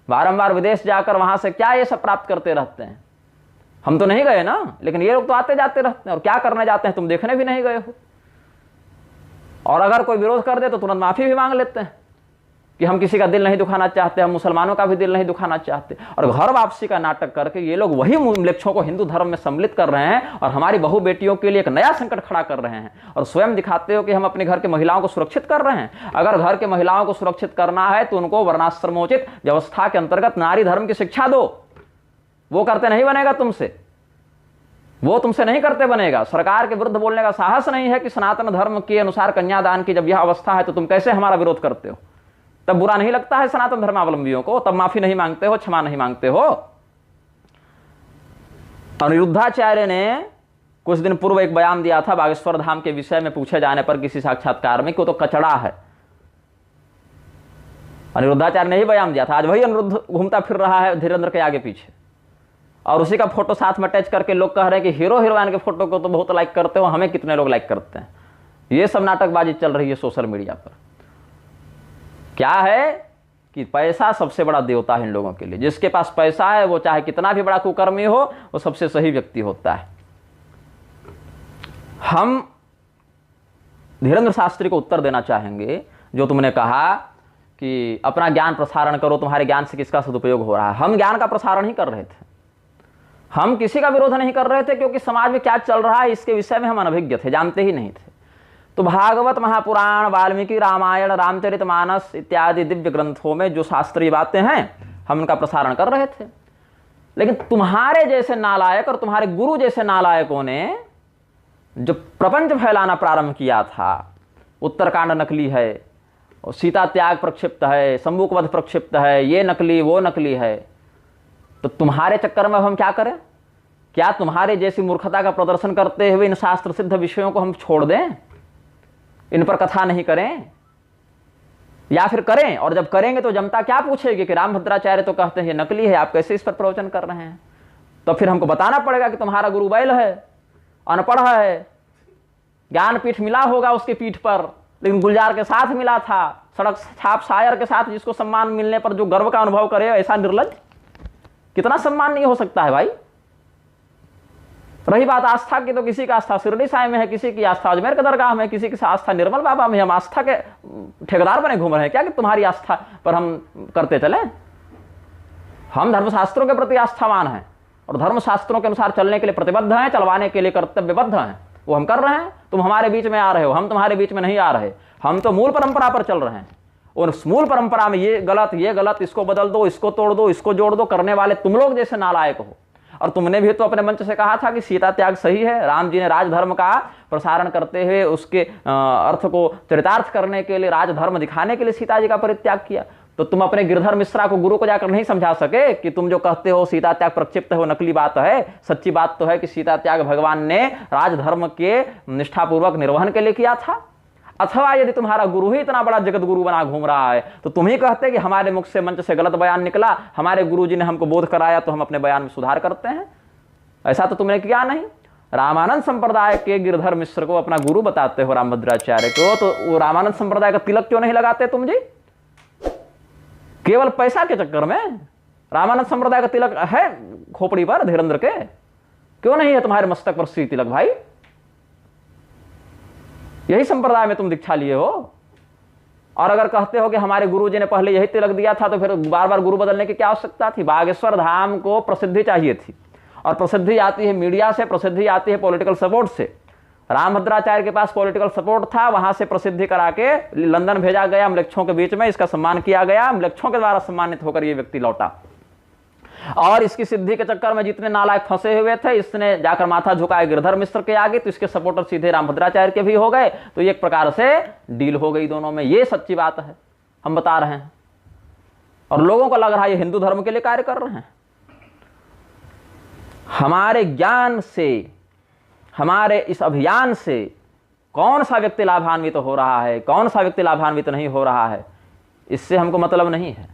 बारंबार विदेश जाकर वहां से क्या ये सब प्राप्त करते रहते हैं? हम तो नहीं गए ना, लेकिन ये लोग तो आते जाते रहते हैं। और क्या करने जाते हैं तुम देखने भी नहीं गए हो। और अगर कोई विरोध कर दे तो तुरंत माफी भी मांग लेते हैं कि हम किसी का दिल नहीं दुखाना चाहते, हम मुसलमानों का भी दिल नहीं दुखाना चाहते। और घर वापसी का नाटक करके ये लोग वही म्लेच्छों को हिंदू धर्म में सम्मिलित कर रहे हैं और हमारी बहु बेटियों के लिए एक नया संकट खड़ा कर रहे हैं। और स्वयं दिखाते हो कि हम अपने घर के महिलाओं को सुरक्षित कर रहे हैं। अगर घर के महिलाओं को सुरक्षित करना है तो उनको वर्णाश्रमोचित व्यवस्था के अंतर्गत नारी धर्म की शिक्षा दो। वो करते नहीं बनेगा तुमसे, वो तुमसे नहीं करते बनेगा। सरकार के विरुद्ध बोलने का साहस नहीं है कि सनातन धर्म के अनुसार कन्यादान की जब यह अवस्था है तो तुम कैसे हमारा विरोध करते हो? तब बुरा नहीं लगता है सनातन धर्मावलंबियों को? तब माफी नहीं मांगते हो, क्षमा नहीं मांगते हो? अनिरुद्धाचार्य ने कुछ दिन पूर्व एक बयान दिया था बागेश्वर धाम के विषय में पूछे जाने पर किसी साक्षात्कार में कि वो तो कचड़ा है। अनिरुद्धाचार्य ने ही बयान दिया था। आज वही अनिरुद्ध घूमता फिर रहा है धीरेन्द्र के आगे पीछे, और उसी का फोटो साथ में अटैच करके लोग कह रहे हैं कि हीरो हीरोइन के फोटो को तो बहुत लाइक करते हो, हमें कितने लोग लाइक करते हैं। ये सब नाटकबाजी चल रही है सोशल मीडिया पर। क्या है कि पैसा सबसे बड़ा देवता है इन लोगों के लिए। जिसके पास पैसा है वो चाहे कितना भी बड़ा कुकर्मी हो, वो सबसे सही व्यक्ति होता है। हम धीरेन्द्र शास्त्री को उत्तर देना चाहेंगे, जो तुमने कहा कि अपना ज्ञान प्रसारण करो, तुम्हारे ज्ञान से किसका सदुपयोग हो रहा है। हम ज्ञान का प्रसारण ही कर रहे थे, हम किसी का विरोध नहीं कर रहे थे, क्योंकि समाज में क्या चल रहा है इसके विषय में हम अनभिज्ञ थे, जानते ही नहीं थे। तो भागवत, महापुराण, वाल्मीकि रामायण, रामचरितमानस इत्यादि दिव्य ग्रंथों में जो शास्त्रीय बातें हैं हम उनका प्रसारण कर रहे थे। लेकिन तुम्हारे जैसे नालायक और तुम्हारे गुरु जैसे नालायकों ने जो प्रपंच फैलाना प्रारंभ किया था, उत्तरकांड नकली है, और सीता त्याग प्रक्षिप्त है, शंभुक वध प्रक्षिप्त है, ये नकली वो नकली है, तो तुम्हारे चक्कर में हम क्या करें? क्या तुम्हारे जैसी मूर्खता का प्रदर्शन करते हुए इन शास्त्र सिद्ध विषयों को हम छोड़ दें, इन पर कथा नहीं करें, या फिर करें? और जब करेंगे तो जनता क्या पूछेगी कि रामभद्राचार्य तो कहते हैं ये नकली है, आप कैसे इस पर प्रवचन कर रहे हैं? तो फिर हमको बताना पड़ेगा कि तुम्हारा गुरु बैल है, अनपढ़ है, ज्ञानपीठ मिला होगा उसकी पीठ पर, लेकिन गुलजार के साथ मिला था, सड़क छाप शायर के साथ, जिसको सम्मान मिलने पर जो गर्व का अनुभव करे, ऐसा निर्लज कितना सम्मान नहीं हो सकता है भाई। रही बात आस्था की, तो किसी का आस्था शिरडी साईं में है, किसी की आस्था अजमेर के दरगाह में, किसी की आस्था निर्मल बाबा में। हम आस्था के ठेकेदार बने घूम रहे हैं क्या कि तुम्हारी आस्था पर हम करते चले? हम धर्मशास्त्रों के प्रति आस्थावान हैं और धर्मशास्त्रों के अनुसार चलने के लिए प्रतिबद्ध हैं, चलवाने के लिए कर्तव्यबद्ध हैं, वो हम कर रहे हैं। तुम हमारे बीच में आ रहे हो, हम तुम्हारे बीच में नहीं आ रहे। हम तो मूल परंपरा पर चल रहे हैं, और उस मूल परंपरा में ये गलत, इसको बदल दो, इसको तोड़ दो, इसको जोड़ दो करने वाले तुम लोग जैसे नालायक हो। और तुमने भी तो अपने मंच से कहा था कि सीता त्याग सही है। राम जी ने राजधर्म का प्रसारण करते हुए उसके अर्थ को चरितार्थ करने के लिए, राजधर्म दिखाने के लिए सीता जी का परित्याग किया। तो तुम अपने गिरधर मिश्रा को, गुरु को जाकर नहीं समझा सके कि तुम जो कहते हो सीता त्याग प्रक्षिप्त है वो नकली बात है? सच्ची बात तो है कि सीता त्याग भगवान ने राजधर्म के निष्ठापूर्वक निर्वहन के लिए किया था। अथवा यदि तुम्हारा गुरु ही इतना बड़ा जगत गुरु बना घूम रहा है, तो तुम ही कहते कि हमारे मुख से, मंच से गलत बयान निकला, हमारे गुरु जी ने हमको बोध कराया तो हम अपने बयान में सुधार करते हैं। ऐसा तो तुमने किया नहीं। रामानंद संप्रदाय के गिरधर मिश्र को अपना गुरु बताते हो, रामभद्राचार्य को, तो वो रामानंद संप्रदाय का तिलक क्यों नहीं लगाते तुम जी? केवल पैसा के चक्कर में रामानंद संप्रदाय का तिलक है खोपड़ी पर धीरेन्द्र के, क्यों नहीं है तुम्हारे मस्तक पर श्री तिलक भाई? यही संप्रदाय में तुम दीक्षा लिए हो। और अगर कहते हो कि हमारे गुरुजी ने पहले यही तिलक दिया था, तो फिर बार बार गुरु बदलने की क्या आवश्यकता थी? बागेश्वर धाम को प्रसिद्धि चाहिए थी, और प्रसिद्धि आती है मीडिया से, प्रसिद्धि आती है पॉलिटिकल सपोर्ट से। रामभद्राचार्य के पास पॉलिटिकल सपोर्ट था, वहां से प्रसिद्धि करा के लंदन भेजा गया, म्लेच्छों के बीच में इसका सम्मान किया गया, म्लेच्छों के द्वारा सम्मानित होकर यह व्यक्ति लौटा। और इसकी सिद्धि के चक्कर में जितने नालायक फंसे हुए थे, इसने जाकर माथा झुकाया गिरधर मिश्र के आगे, तो इसके सपोर्टर सीधे रामभद्राचार्य के भी हो गए। तो एक प्रकार से डील हो गई दोनों में। ये सच्ची बात है, हम बता रहे हैं, और लोगों को लग रहा है ये हिंदू धर्म के लिए कार्य कर रहे हैं। हमारे ज्ञान से, हमारे इस अभियान से कौन सा व्यक्ति लाभान्वित हो रहा है, कौन सा व्यक्ति लाभान्वित नहीं हो रहा है, इससे हमको मतलब नहीं है।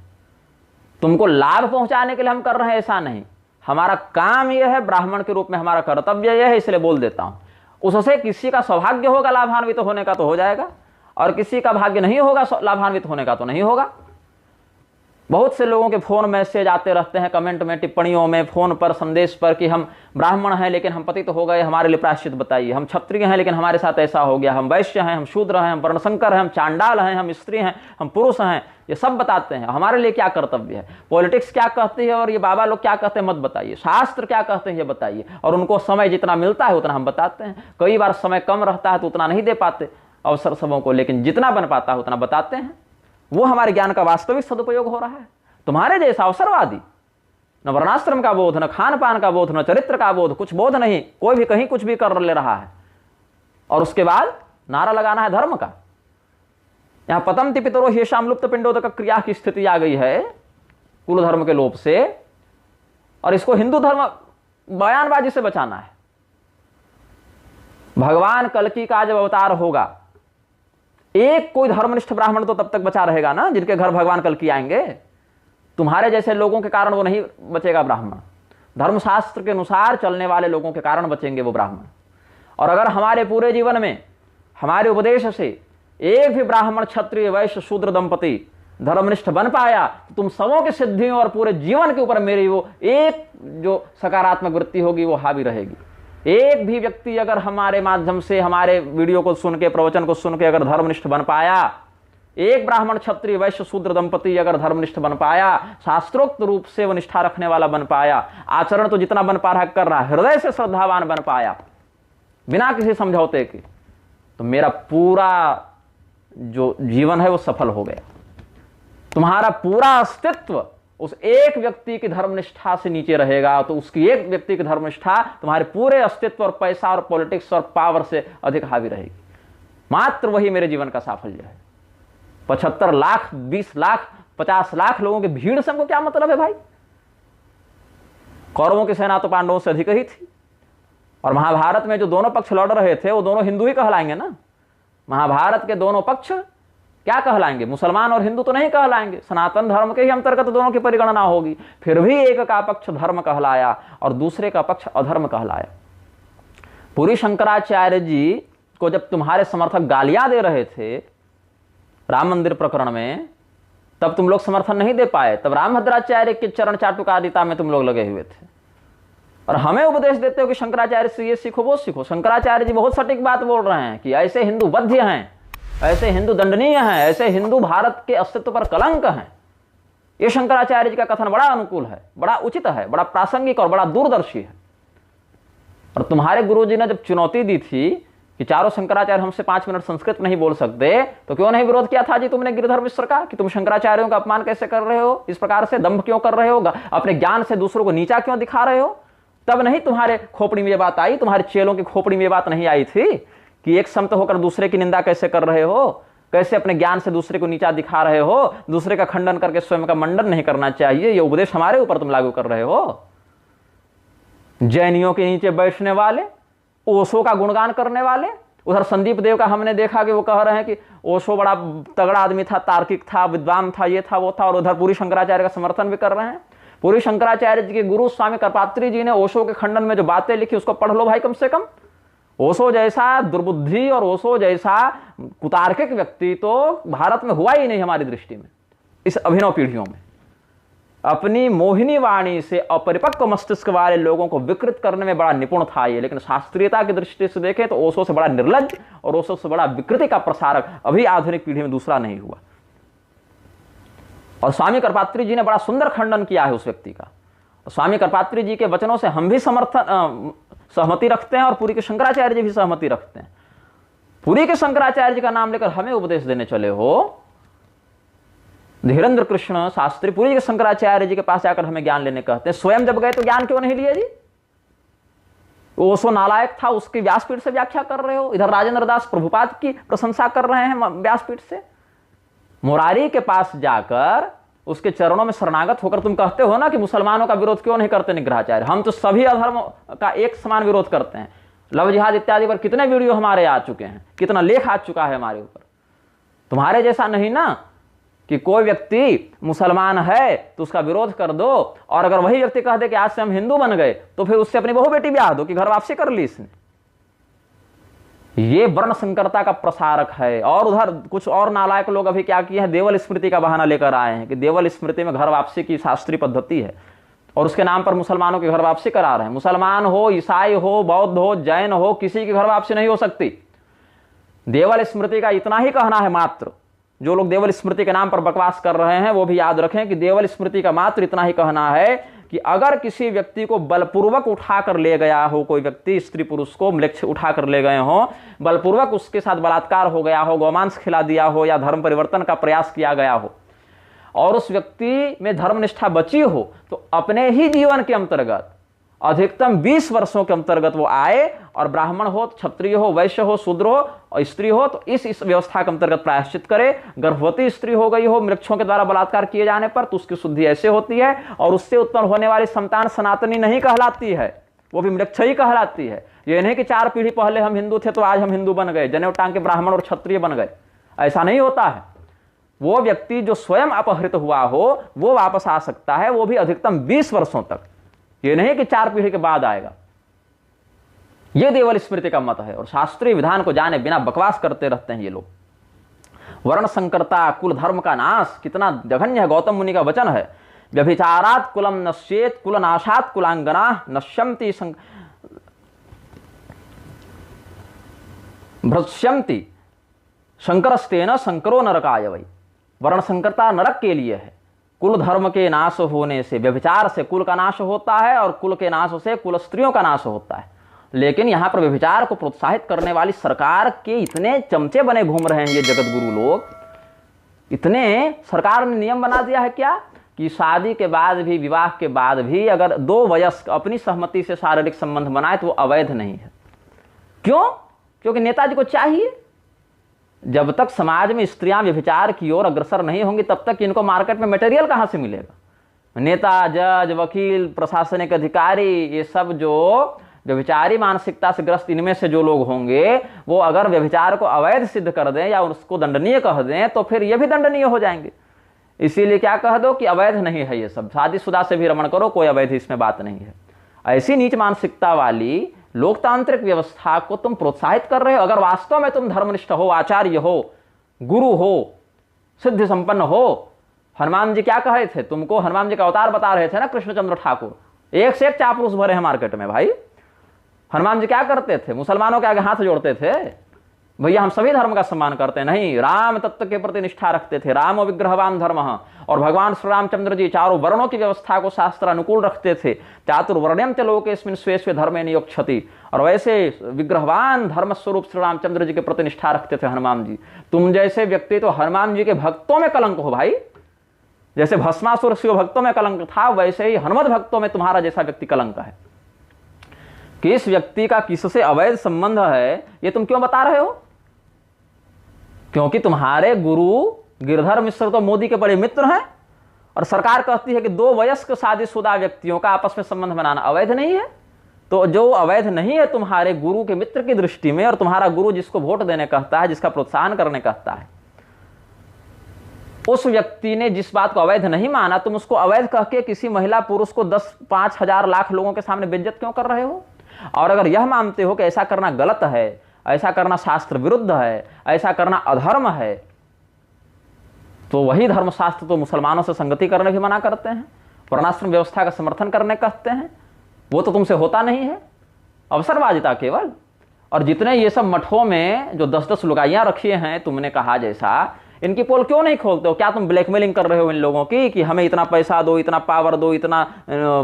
तुमको लाभ पहुंचाने के लिए हम कर रहे हैं ऐसा नहीं। हमारा काम यह है, ब्राह्मण के रूप में हमारा कर्तव्य यह है, इसलिए बोल देता हूं। उससे किसी का सौभाग्य होगा लाभान्वित होने का तो हो जाएगा, और किसी का भाग्य नहीं होगा लाभान्वित होने का तो नहीं होगा। बहुत से लोगों के फोन मैसेज आते रहते हैं, कमेंट में, टिप्पणियों में, फोन पर, संदेश पर, कि हम ब्राह्मण हैं लेकिन हम पतित हो गए, हमारे लिए प्रायश्चित बताइए। हम क्षत्रिय हैं लेकिन हमारे साथ ऐसा हो गया, हम वैश्य हैं, हम शूद्र हैं, हम वर्णशंकर हैं, हम चांडाल हैं, हम स्त्री हैं, हम पुरुष हैं, ये सब बताते हैं। हमारे लिए क्या कर्तव्य है, पॉलिटिक्स क्या कहती है और ये बाबा लोग क्या कहते हैं मत बताइए, शास्त्र क्या कहते हैं ये बताइए। और उनको समय जितना मिलता है उतना हम बताते हैं। कई बार समय कम रहता है तो उतना नहीं दे पाते अवसर सबों को, लेकिन जितना बन पाता है उतना बताते हैं। वो हमारे ज्ञान का वास्तविक सदुपयोग हो रहा है। तुम्हारे जैसा अवसरवादी, न वर्णाश्रम का बोध, न खान पान का बोध, न चरित्र का बोध, कुछ बोध नहीं, कोई भी कहीं कुछ भी कर ले रहा है, और उसके बाद नारा लगाना है धर्म का। यहां पतंति पितरो हेषाम लुप्त पिंडोदक क्रिया की स्थिति आ गई है कुल धर्म के लोप से, और इसको हिंदू धर्म बयानबाजी से बचाना है। भगवान कल्कि का जब अवतार होगा, एक कोई धर्मनिष्ठ ब्राह्मण तो तब तक बचा रहेगा ना जिनके घर भगवान कल्कि आएंगे। तुम्हारे जैसे लोगों के कारण वो नहीं बचेगा ब्राह्मण, धर्मशास्त्र के अनुसार चलने वाले लोगों के कारण बचेंगे वो ब्राह्मण। और अगर हमारे पूरे जीवन में हमारे उपदेश से एक भी ब्राह्मण, क्षत्रिय, वैश्य, शूद्र दंपति धर्मनिष्ठ बन पाया तो तुम सबों की सिद्धियों और पूरे जीवन के ऊपर मेरी वो एक जो सकारात्मक वृत्ति होगी वो हावी रहेगी। एक भी व्यक्ति अगर हमारे माध्यम से, हमारे वीडियो को सुन के, प्रवचन को सुन के अगर धर्मनिष्ठ बन पाया, एक ब्राह्मण, क्षत्रिय, वैश्य, शूद्र दंपति अगर धर्मनिष्ठ बन पाया, शास्त्रोक्त रूप से वो निष्ठा रखने वाला बन पाया, आचरण तो जितना बन पा रहा है कर रहा, हृदय से श्रद्धावान बन पाया बिना किसी समझौते के, तो मेरा पूरा जो जीवन है वो सफल हो गया। तुम्हारा पूरा अस्तित्व उस एक व्यक्ति की धर्मनिष्ठा से नीचे रहेगा, तो उसकी एक व्यक्ति की धर्मनिष्ठा तुम्हारे पूरे अस्तित्व और पैसा और पॉलिटिक्स और पावर से अधिक हावी रहेगी। मात्र वही मेरे जीवन का साफल्य है। 75 लाख, 20 लाख, 50 लाख लोगों की भीड़ से हमको क्या मतलब है भाई? कौरवों की सेना तो पांडवों से अधिक ही थी। और महाभारत में जो दोनों पक्ष लड़ रहे थे वो दोनों हिंदू ही कहलाएंगे ना। महाभारत के दोनों पक्ष क्या कहलाएंगे? मुसलमान और हिंदू तो नहीं कहलाएंगे, सनातन धर्म के ही अंतर्गत दोनों की परिगणना होगी। फिर भी एक का पक्ष धर्म कहलाया और दूसरे का पक्ष अधर्म कहलाया। पूरी शंकराचार्य जी को जब तुम्हारे समर्थक गालियां दे रहे थे राम मंदिर प्रकरण में, तब तुम लोग समर्थन नहीं दे पाए। तब रामभद्राचार्य के चरण चाटुकारिता में तुम लोग लगे हुए थे और हमें उपदेश देते हो कि शंकराचार्य से ये सीखो वो सीखो। शंकराचार्य जी बहुत सटीक बात बोल रहे हैं कि ऐसे हिंदू वध्य हैं, ऐसे हिंदू दंडनीय हैं, ऐसे हिंदू भारत के अस्तित्व पर कलंक हैं। ये शंकराचार्य जी का कथन बड़ा अनुकूल है, बड़ा उचित है, बड़ा प्रासंगिक और बड़ा दूरदर्शी है। और तुम्हारे गुरु जी ने जब चुनौती दी थी कि चारों शंकराचार्य हमसे 5 मिनट संस्कृत नहीं बोल सकते, तो क्यों नहीं विरोध किया था जी तुमने गिरिधर मिश्र का कि तुम शंकराचार्यों का अपमान कैसे कर रहे हो, इस प्रकार से दंभ क्यों कर रहे हो, अपने ज्ञान से दूसरों को नीचा क्यों दिखा रहे हो? तब नहीं तुम्हारे खोपड़ी में ये बात आई, तुम्हारे चेलों की खोपड़ी में ये बात नहीं आई थी कि एक संत होकर दूसरे की निंदा कैसे कर रहे हो, कैसे अपने ज्ञान से दूसरे को नीचा दिखा रहे हो, दूसरे का खंडन करके स्वयं का मंडन नहीं करना चाहिए। ये उपदेश हमारे ऊपर तुम लागू कर रहे हो। जैनियों के नीचे बैठने वाले, ओशो का गुणगान करने वाले, उधर संदीप देव का हमने देखा कि वो कह रहे हैं कि ओशो बड़ा तगड़ा आदमी था, तार्किक था, विद्वान था, ये था वो था, और उधर पूरी शंकराचार्य का समर्थन भी कर रहे हैं। पूरी शंकराचार्य जी के गुरु स्वामी करपात्री जी ने ओशो के खंडन में जो बातें लिखी उसको पढ़ लो भाई कम से कम। ओशो जैसा दुर्बुद्धि और ओशो जैसा कुतार्किक व्यक्ति तो भारत में हुआ ही नहीं हमारी दृष्टि में, इस अभिनव पीढ़ियों में। अपनी मोहिनी वाणी से अपरिपक्व मस्तिष्क वाले लोगों को विकृत करने में बड़ा निपुण था ये, लेकिन शास्त्रीयता की दृष्टि से देखें तो ओशो से बड़ा निर्लज्ज और ओशो से बड़ा विकृति का प्रसारक अभी आधुनिक पीढ़ी में दूसरा नहीं हुआ। और स्वामी करपात्री जी ने बड़ा सुंदर खंडन किया है उस व्यक्ति का। स्वामी करपात्री जी के वचनों से हम भी सहमति रखते हैं और पुरी के शंकराचार्य जी भी सहमति रखते हैं। पुरी के शंकराचार्य जी का नाम लेकर हमें उपदेश देने चले हो। धीरेन्द्र कृष्ण शास्त्री पुरी के शंकराचार्य जी के पास जाकर हमें ज्ञान लेने कहते हैं। स्वयं जब गए तो ज्ञान क्यों नहीं लिए जी? ओशो नालायक था, उसकी व्यासपीठ से व्याख्या कर रहे हो। इधर राजेंद्र दास प्रभुपाद की प्रशंसा कर रहे हैं व्यासपीठ से। मुरारी के पास जाकर उसके चरणों में शरणागत होकर तुम कहते हो ना कि मुसलमानों का विरोध क्यों नहीं करते निग्रहाचार्य? हम तो सभी अधर्म का एक समान विरोध करते हैं। लव जिहाद इत्यादि पर कितने वीडियो हमारे आ चुके हैं, कितना लेख आ चुका है हमारे ऊपर। तुम्हारे जैसा नहीं ना कि कोई व्यक्ति मुसलमान है तो उसका विरोध कर दो, और अगर वही व्यक्ति कह दे कि आज से हम हिंदू बन गए तो फिर उससे अपनी बहू बेटी ब्याह दो कि घर वापसी कर ली इसने। ये वर्ण संकरता का प्रसारक है। और उधर कुछ और नालायक लोग अभी क्या किए हैं, देवल स्मृति का बहाना लेकर आए हैं कि देवल स्मृति में घर वापसी की शास्त्रीय पद्धति है और उसके नाम पर मुसलमानों की घर वापसी करा रहे हैं। मुसलमान हो, ईसाई हो, बौद्ध हो, जैन हो, किसी की घर वापसी नहीं हो सकती। देवल स्मृति का इतना ही कहना है मात्र। जो लोग देवल स्मृति के नाम पर बकवास कर रहे हैं वो भी याद रखें कि देवल स्मृति का मात्र इतना ही कहना है कि अगर किसी व्यक्ति को बलपूर्वक उठाकर ले गया हो, कोई व्यक्ति स्त्री पुरुष को मृक्षु उठाकर ले गए हो, बलपूर्वक उसके साथ बलात्कार हो गया हो, गौमांस खिला दिया हो या धर्म परिवर्तन का प्रयास किया गया हो और उस व्यक्ति में धर्मनिष्ठा बची हो, तो अपने ही जीवन के अंतर्गत अधिकतम 20 वर्षों के अंतर्गत वो आए और ब्राह्मण हो, क्षत्रिय हो, वैश्य हो, शूद्र हो और स्त्री हो तो इस व्यवस्था के अंतर्गत प्रायश्चित करे। गर्भवती स्त्री हो गई हो मृक्षों के द्वारा बलात्कार किए जाने पर तो उसकी शुद्धि ऐसे होती है और उससे उत्पन्न होने वाली संतान सनातनी नहीं कहलाती है, वो भी म्लेच्छ ही कहलाती है। ये नहीं कि 4 पीढ़ी पहले हम हिंदू थे तो आज हम हिंदू बन गए, जनेऊ टांग के ब्राह्मण और क्षत्रिय बन गए, ऐसा नहीं होता है। वो व्यक्ति जो स्वयं अपहृत हुआ हो वो वापस आ सकता है, वो भी अधिकतम 20 वर्षों तक। ये नहीं कि 4 पीढ़ी के बाद आएगा। ये देवल स्मृति का मत है और शास्त्रीय विधान को जाने बिना बकवास करते रहते हैं ये लोग। वर्ण संकरता, कुल धर्म का नाश, कितना जघन्य है। गौतम मुनि का वचन है, व्यभिचारात् कुलम नश्येत कुलनाशात् कुलांगना नश्यन्ति भ्रश्यन्ति शंकरस्तेन शंकरो नरकाय वै। वर्ण संकरता नरक के लिए है। कुल धर्म के नाश होने से, व्यभिचार से कुल का नाश होता है और कुल के नाश से कुल स्त्रियों का नाश होता है। लेकिन यहां पर व्यभिचार को प्रोत्साहित करने वाली सरकार के इतने चमचे बने घूम रहे हैं ये जगत गुरु लोग। इतने सरकार ने नियम बना दिया है क्या कि शादी के बाद भी, विवाह के बाद भी अगर 2 वयस्क अपनी सहमति से शारीरिक संबंध बनाए तो वो अवैध नहीं है। क्यों? क्योंकि नेताजी को चाहिए। जब तक समाज में स्त्रियां व्यभिचार की ओर अग्रसर नहीं होंगी तब तक इनको मार्केट में मटेरियल कहां से मिलेगा। नेता, जज, वकील, प्रशासनिक अधिकारी, ये सब जो व्यभिचारी मानसिकता से ग्रस्त इनमें से जो लोग होंगे वो अगर व्यभिचार को अवैध सिद्ध कर दें या उसको दंडनीय कह दें तो फिर ये भी दंडनीय हो जाएंगे। इसीलिए क्या कह दो कि अवैध नहीं है ये सब, शादीशुदा से भी रमण करो, कोई अवैध इसमें बात नहीं है। ऐसी नीच मानसिकता वाली लोकतांत्रिक व्यवस्था को तुम प्रोत्साहित कर रहे हो। अगर वास्तव में तुम धर्मनिष्ठ हो, आचार्य हो, गुरु हो, सिद्ध संपन्न हो, हनुमान जी क्या कहे थे तुमको? हनुमान जी का अवतार बता रहे थे ना कृष्णचंद्र ठाकुर। एक से एक चापलूस भरे हैं मार्केट में भाई। हनुमान जी क्या करते थे? मुसलमानों के आगे हाथ जोड़ते थे, भैया हम सभी धर्म का सम्मान करते हैं। नहीं, राम तत्व के प्रति निष्ठा रखते थे, राम विग्रहवान धर्म। और भगवान श्री रामचंद्र जी चारों वर्णों की व्यवस्था को शास्त्र अनुकूल रखते थे। चातुर्वर्ण्यम च लोकेस्मिन् स्वे स्वे धर्मे नियोक्ष्यति। और वैसे विग्रहवान धर्म स्वरूप श्री रामचंद्र जी के प्रति निष्ठा रखते थे हनुमान जी। तुम जैसे व्यक्ति तो हनुमान जी के भक्तों में कलंक हो भाई। जैसे भस्मासुर शिव भक्तों में कलंक था वैसे ही हनुमत भक्तों में तुम्हारा जैसा व्यक्ति कलंक है। कि इस व्यक्ति का किससे अवैध संबंध है ये तुम क्यों बता रहे हो? क्योंकि तुम्हारे गुरु गिरधर मिश्र तो मोदी के बड़े मित्र हैं और सरकार कहती है कि 2 वयस्क शादीशुदा व्यक्तियों का आपस में संबंध बनाना अवैध नहीं है। तो जो अवैध नहीं है तुम्हारे गुरु के मित्र की दृष्टि में, और तुम्हारा गुरु जिसको वोट देने कहता है, जिसका प्रोत्साहन करने कहता है, उस व्यक्ति ने जिस बात को अवैध नहीं माना, तुम उसको अवैध कह के किसी महिला पुरुष को 10, 5, 1000 लाख लोगों के सामने बेइज्जत क्यों कर रहे हो? और अगर यह मानते हो कि ऐसा करना गलत है, ऐसा करना शास्त्र विरुद्ध है, ऐसा करना अधर्म है, तो वही धर्मशास्त्र तो मुसलमानों से संगति करने भी मना करते हैं, वर्णाश्रम व्यवस्था का समर्थन करने कहते हैं। वो तो तुमसे होता नहीं है, अवसरवादिता केवल। और जितने ये सब मठों में जो 10-10 लुगाइयां रखी हैं तुमने कहा जैसा, इनकी पोल क्यों नहीं खोलते हो? क्या तुम ब्लैकमेलिंग कर रहे हो इन लोगों की कि हमें इतना पैसा दो, इतना पावर दो, इतना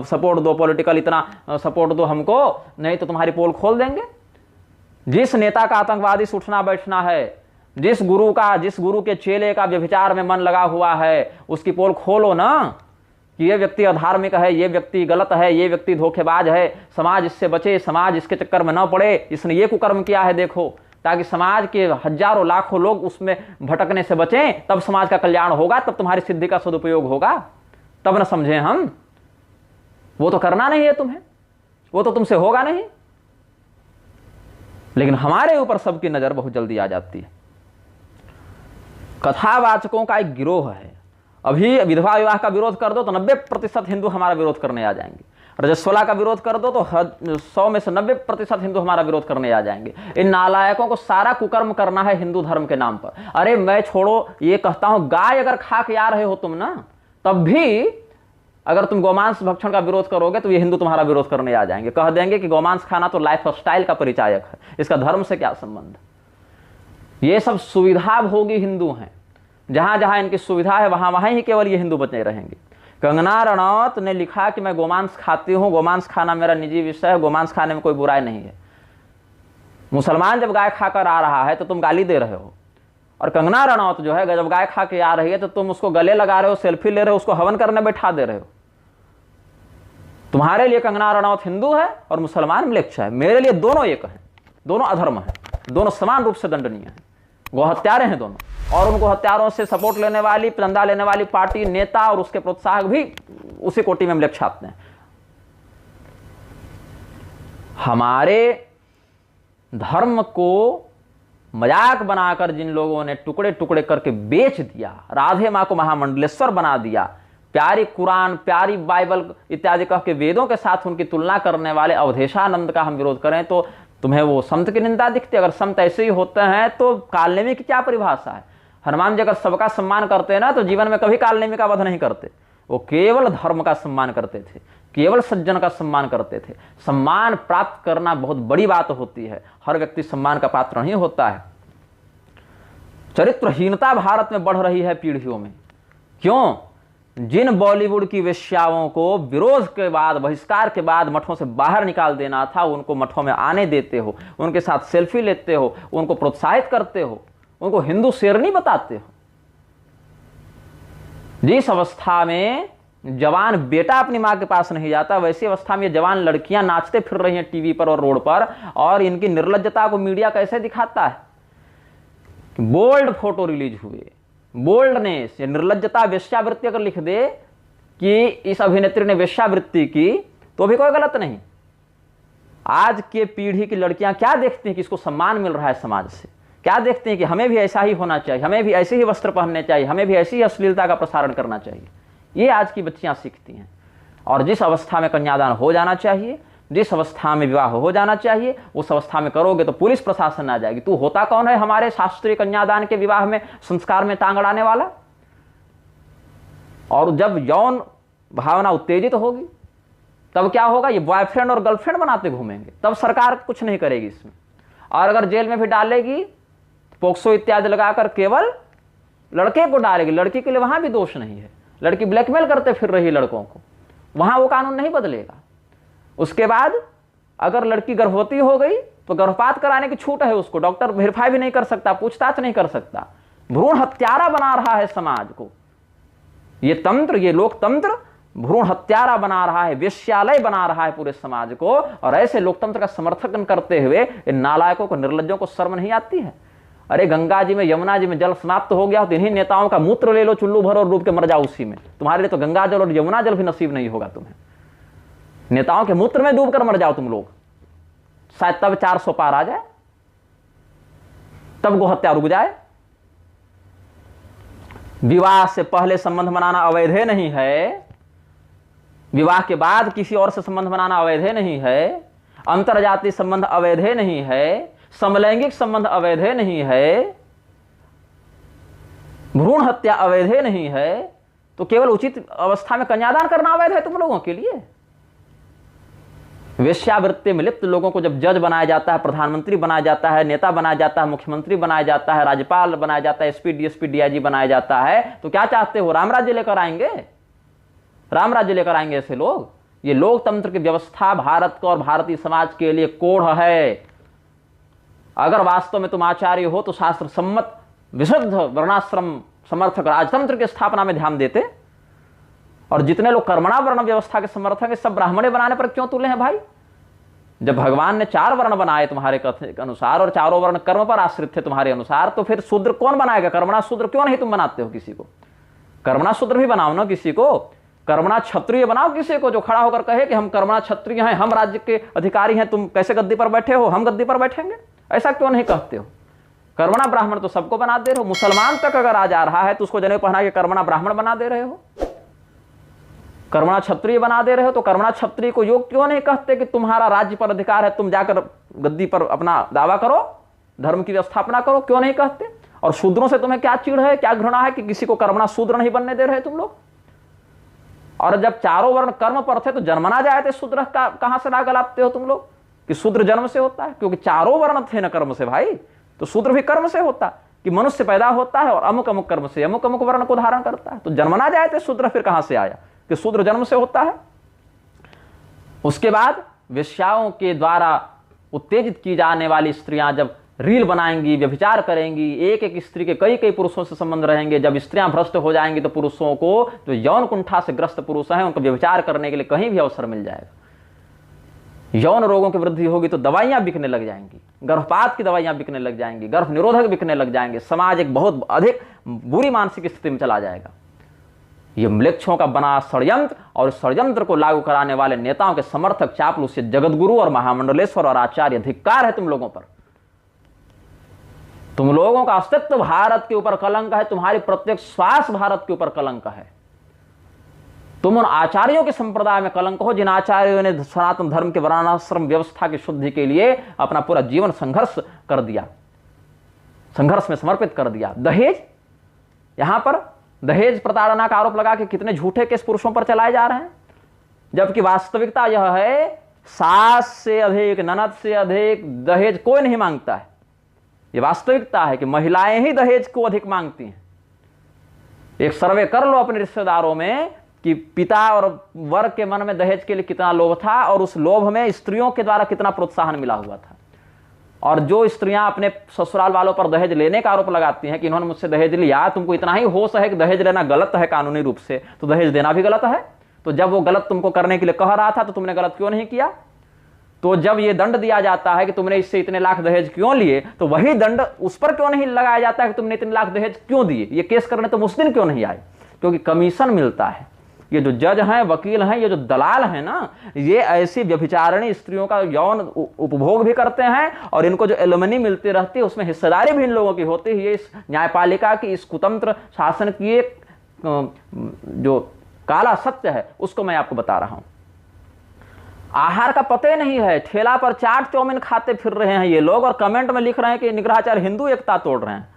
सपोर्ट दो, पॉलिटिकल इतना सपोर्ट दो हमको, नहीं तो तुम्हारी पोल खोल देंगे। जिस नेता का आतंकवादी से उठना बैठना है, जिस गुरु के चेले का व्यभिचार में मन लगा हुआ है, उसकी पोल खोलो ना कि ये व्यक्ति अधार्मिक है, ये व्यक्ति गलत है, ये व्यक्ति धोखेबाज है, समाज इससे बचे, समाज इसके चक्कर में न पड़े, इसने ये कुकर्म किया है देखो, ताकि समाज के हजारों लाखों लोग उसमें भटकने से बचें। तब समाज का कल्याण होगा, तब तुम्हारी सिद्धि का सदुपयोग होगा, तब न समझें हम। वो तो करना नहीं है तुम्हें, वो तो तुमसे होगा नहीं। लेकिन हमारे ऊपर सबकी नजर बहुत जल्दी आ जाती है। कथावाचकों का एक गिरोह है। अभी विधवा विवाह का विरोध कर दो तो 90% हिंदू हमारा विरोध करने आ जाएंगे। रजस्वला का विरोध कर दो तो 100 में से 90% हिंदू हमारा विरोध करने आ जाएंगे। इन नालायकों को सारा कुकर्म करना है हिंदू धर्म के नाम पर। अरे मैं छोड़ो, ये कहता हूं, गाय अगर खा के आ रहे हो तुम ना, तब भी अगर तुम गोमांस भक्षण का विरोध करोगे तो ये हिंदू तुम्हारा विरोध करने आ जाएंगे। कह देंगे कि गोमांस खाना तो लाइफ स्टाइल का परिचायक है, इसका धर्म से क्या संबंध। ये सब सुविधा भोगी हिंदू हैं। जहां जहां इनकी सुविधा है वहां वहां ही केवल ये हिंदू बचे रहेंगे। कंगना रनौत ने लिखा कि मैं गोमांस खाती हूं, गोमांस खाना मेरा निजी विषय है, गोमांस खाने में कोई बुराई नहीं है। मुसलमान जब गाय खाकर आ रहा है तो तुम गाली दे रहे हो, और कंगना रनौत जो है जब गाय खा के आ रही है तो तुम उसको गले लगा रहे हो, सेल्फी ले रहे हो, उसको हवन करने बैठा दे रहे हो। तुम्हारे लिए कंगना रनौत हिंदू है और मुसलमान म्लेच्छ है। मेरे लिए दोनों एक हैं, दोनों अधर्म है, दोनों समान रूप से दंडनीय है। गो हत्यारे हैं दोनों, और उनको हत्यारों से सपोर्ट लेने वाली, चंदा लेने वाली पार्टी, नेता और उसके प्रोत्साहक भी उसी कोटि में म्लेच्छ आते हैं। हमारे धर्म को मजाक बनाकर जिन लोगों ने टुकड़े टुकड़े करके बेच दिया, राधे माँ को महामंडलेश्वर बना दिया, प्यारी कुरान, प्यारी बाइबल इत्यादि कह के वेदों के साथ उनकी तुलना करने वाले अवधेशानंद का हम विरोध करें तो तुम्हें वो संत की निंदा दिखती है? अगर संत ऐसे ही होते हैं तो कालनेमी की क्या परिभाषा है? हनुमान जी अगर सबका सम्मान करते हैं ना तो जीवन में कभी कालनेमी का वध नहीं करते। वो केवल धर्म का सम्मान करते थे, केवल सज्जन का सम्मान करते थे। सम्मान प्राप्त करना बहुत बड़ी बात होती है, हर व्यक्ति सम्मान का पात्र नहीं होता है। चरित्रहीनता भारत में बढ़ रही है पीढ़ियों में। क्यों? जिन बॉलीवुड की वेश्याओं को विरोध के बाद, बहिष्कार के बाद मठों से बाहर निकाल देना था, उनको मठों में आने देते हो, उनके साथ सेल्फी लेते हो, उनको प्रोत्साहित करते हो, उनको हिंदू शेरनी बताते हो। जिस अवस्था में जवान बेटा अपनी मां के पास नहीं जाता, वैसी अवस्था में जवान लड़कियां नाचते फिर रही हैं टीवी पर और रोड पर, और इनकी निर्लज्जता को मीडिया कैसे दिखाता है? बोल्ड फोटो रिलीज हुए, बोल्डनेस या निर्लज्जता, वेश्यावृत्ति अगर लिख दे कि इस अभिनेत्री ने वेश्यावृत्ति की तो भी कोई गलत नहीं। आज के पीढ़ी की लड़कियां क्या देखती हैं कि इसको सम्मान मिल रहा है समाज से, क्या देखते हैं कि हमें भी ऐसा ही होना चाहिए, हमें भी ऐसे ही वस्त्र पहनने चाहिए, हमें भी ऐसी ही अश्लीलता का प्रसारण करना चाहिए। ये आज की बच्चियां सीखती हैं। और जिस अवस्था में कन्यादान हो जाना चाहिए, जिस अवस्था में विवाह हो जाना चाहिए, उस अवस्था में करोगे तो पुलिस प्रशासन आ जाएगी। तू होता कौन है हमारे शास्त्रीय कन्यादान के विवाह में, संस्कार में टांग अड़ाने वाला? और जब यौन भावना उत्तेजित होगी तब क्या होगा? ये बॉयफ्रेंड और गर्लफ्रेंड बनाते घूमेंगे, तब सरकार कुछ नहीं करेगी इसमें। और अगर जेल में भी डालेगी, पोक्सो इत्यादि लगाकर केवल लड़के को डालेगी, लड़की के लिए वहां भी दोष नहीं है। लड़की ब्लैकमेल करते फिर रही लड़कों को, वहां वो कानून नहीं बदलेगा। उसके बाद अगर लड़की गर्भवती हो गई तो गर्भपात कराने की छूट है उसको, डॉक्टर वेरीफाई भी नहीं कर सकता, पूछताछ नहीं कर सकता। भ्रूण हत्यारा बना रहा है समाज को ये तंत्र, ये लोकतंत्र भ्रूण हत्यारा बना रहा है, वेश्यालय बना रहा है पूरे समाज को। और ऐसे लोकतंत्र का समर्थन करते हुए इन नालायकों को, निर्लज्जों को शर्म नहीं आती है? अरे गंगा जी में, यमुना जी में जल समाप्त हो गया तो इन्हीं नेताओं का मूत्र ले लो, चुल्लू भरो और डूब के मर जाओ उसी में। तुम्हारे लिए तो गंगा जल और यमुना जल भी नसीब नहीं होगा तुम्हें। नेताओं के मूत्र में डूबकर मर जाओ तुम लोग, शायद तब 400 पार आ जाए, तब गोहत्या रुक जाए। विवाह से पहले संबंध बनाना अवैध नहीं है, विवाह के बाद किसी और से संबंध बनाना अवैध नहीं है, अंतरजातीय संबंध अवैध नहीं है, समलैंगिक संबंध अवैध नहीं है, भ्रूण हत्या अवैध नहीं है, तो केवल उचित अवस्था में कन्यादान करना अवैध है तुम लोगों के लिए? वेश्यावृत्ति में लिप्त लोगों को जब जज बनाया जाता है, प्रधानमंत्री बनाया जाता है, नेता बनाया जाता है, मुख्यमंत्री बनाया जाता है, राज्यपाल बनाया जाता है, एसपी डीएसपी डीआईजी बनाया जाता है, तो क्या चाहते हो? राम राज्य लेकर आएंगे? राम राज्य लेकर आएंगे ऐसे लोग? ये लोकतंत्र की व्यवस्था भारत को और भारतीय समाज के लिए कोढ़ है। अगर वास्तव में तुम आचार्य हो तो शास्त्र सम्मत विशुद्ध वर्णाश्रम समर्थक राजतंत्र की स्थापना में ध्यान देते। और जितने लोग कर्मणा वर्ण व्यवस्था के समर्थक हैं, सब ब्राह्मणे बनाने पर क्यों तुले हैं भाई? जब भगवान ने 4 वर्ण बनाए तुम्हारे कथन के अनुसार और चारों वर्ण कर्म पर आश्रित थे तुम्हारे अनुसार, तो फिर शूद्र कौन बनाएगा? कर्मणा शूद्र क्यों नहीं तुम बनाते हो किसी को? कर्मणा शूद्र भी बनाओ ना किसी को, कर्मणा क्षत्रिय बनाओ किसी को, जो खड़ा होकर कहे कि हम कर्मणा क्षत्रिय हैं, हम राज्य के अधिकारी हैं, तुम कैसे गद्दी पर बैठे हो, हम गद्दी पर बैठेंगे? ऐसा क्यों नहीं कहते हो? कर्मणा ब्राह्मण तो सबको बना दे रहे हो। मुसलमान तक अगर आ जा रहा है तो उसको जनेऊ पहना के कर्मणा ब्राह्मण बना दे रहे हो, कर्मणा क्षत्रिय बना दे रहे हो। तो कर्मणा क्षत्रिय को योग क्यों नहीं कहते कि तुम्हारा राज्य पर अधिकार है, तुम जाकर गद्दी पर अपना दावा करो, धर्म की स्थापना करो? क्यों नहीं कहते? और शूद्रों से तुम्हें क्या चिढ़ है, क्या घृणा है कि किसी को कर्मणा शूद्र नहीं बनने दे रहे तुम लोग? और जब चारों वर्ण कर्म पर थे तो जन्मना जाए थे शूद्र का कहां से राग लापते हो तुम लोग कि शूद्र जन्म से होता है? क्योंकि चारों वर्ण थे न कर्म से भाई, तो शूद्र भी कर्म से होता कि मनुष्य पैदा होता है और अमुक अमुक कर्म से अमुक अमुक वर्ण को धारण करता है। तो जन्मना जाए थे शूद्र फिर कहां से आया कि शूद्र जन्म से होता है? उसके बाद वेश्याओं के द्वारा उत्तेजित की जाने वाली स्त्रियां जब रील बनाएंगी, व्यभिचार करेंगी, एक एक स्त्री के कई कई पुरुषों से संबंध रहेंगे, जब स्त्रियां भ्रष्ट हो जाएंगी तो पुरुषों को, जो यौन कुंठा से ग्रस्त पुरुष हैं, उनको व्यभिचार करने के लिए कहीं भी अवसर मिल जाएगा। यौन रोगों की वृद्धि होगी तो दवाइयां बिकने लग जाएंगी, गर्भपात की दवाइयां बिकने लग जाएंगी, गर्भ निरोधक बिकने लग जाएंगे। समाज एक बहुत अधिक बुरी मानसिक स्थिति में चला जाएगा। ये म्लेच्छों का बना षड्यंत्र और षड्यंत्र को लागू कराने वाले नेताओं के समर्थक चापलूस जगतगुरु और महामंडलेश्वर और आचार्य, धिक्कार है तुम लोगों पर। तुम लोगों का अस्तित्व भारत के ऊपर कलंक है, तुम्हारी प्रत्येक श्वास भारत के ऊपर कलंक है। तुम उन आचार्यों के संप्रदाय में कलंक हो जिन आचार्यों ने सनातन धर्म के वर्णाश्रम व्यवस्था की शुद्धि के लिए अपना पूरा जीवन संघर्ष कर दिया, संघर्ष में समर्पित कर दिया। दहेज, यहां पर दहेज प्रताड़ना का आरोप लगा के कितने झूठे केस पुरुषों पर चलाए जा रहे हैं, जबकि वास्तविकता यह है सास से अधिक, ननद से अधिक दहेज कोई नहीं मांगता है। यह वास्तविकता है कि महिलाएं ही दहेज को अधिक मांगती हैं। एक सर्वे कर लो अपने रिश्तेदारों में कि पिता और वर के मन में दहेज के लिए कितना लोभ था और उस लोभ में स्त्रियों के द्वारा कितना प्रोत्साहन मिला हुआ था। और जो स्त्रियां अपने ससुराल वालों पर दहेज लेने का आरोप लगाती हैं कि इन्होंने मुझसे दहेज लिया, तुमको इतना ही होश है कि दहेज लेना गलत है कानूनी रूप से, तो दहेज देना भी गलत है। तो जब वो गलत तुमको करने के लिए कह रहा था तो तुमने गलत क्यों नहीं किया? तो जब ये दंड दिया जाता है कि तुमने इससे इतने लाख दहेज क्यों लिए, तो वही दंड उस पर क्यों नहीं लगाया जाता है कि तुमने इतने लाख दहेज क्यों दिए? ये केस करने तुम उस दिन क्यों नहीं आए? क्योंकि कमीशन मिलता है। ये जो जज हैं, वकील हैं, ये जो दलाल हैं ना, ये ऐसी व्यभिचारिणी स्त्रियों का यौन उपभोग भी करते हैं और इनको जो एलुमनी मिलती रहती है उसमें हिस्सेदारी भी इन लोगों की होती है। ये इस न्यायपालिका की, इस कुतंत्र शासन की एक जो काला सत्य है उसको मैं आपको बता रहा हूं। आहार का पता ही नहीं है, ठेला पर चाट चौमिन खाते फिर रहे हैं ये लोग और कमेंट में लिख रहे हैं कि निग्रहाचार्य हिंदू एकता तोड़ रहे हैं।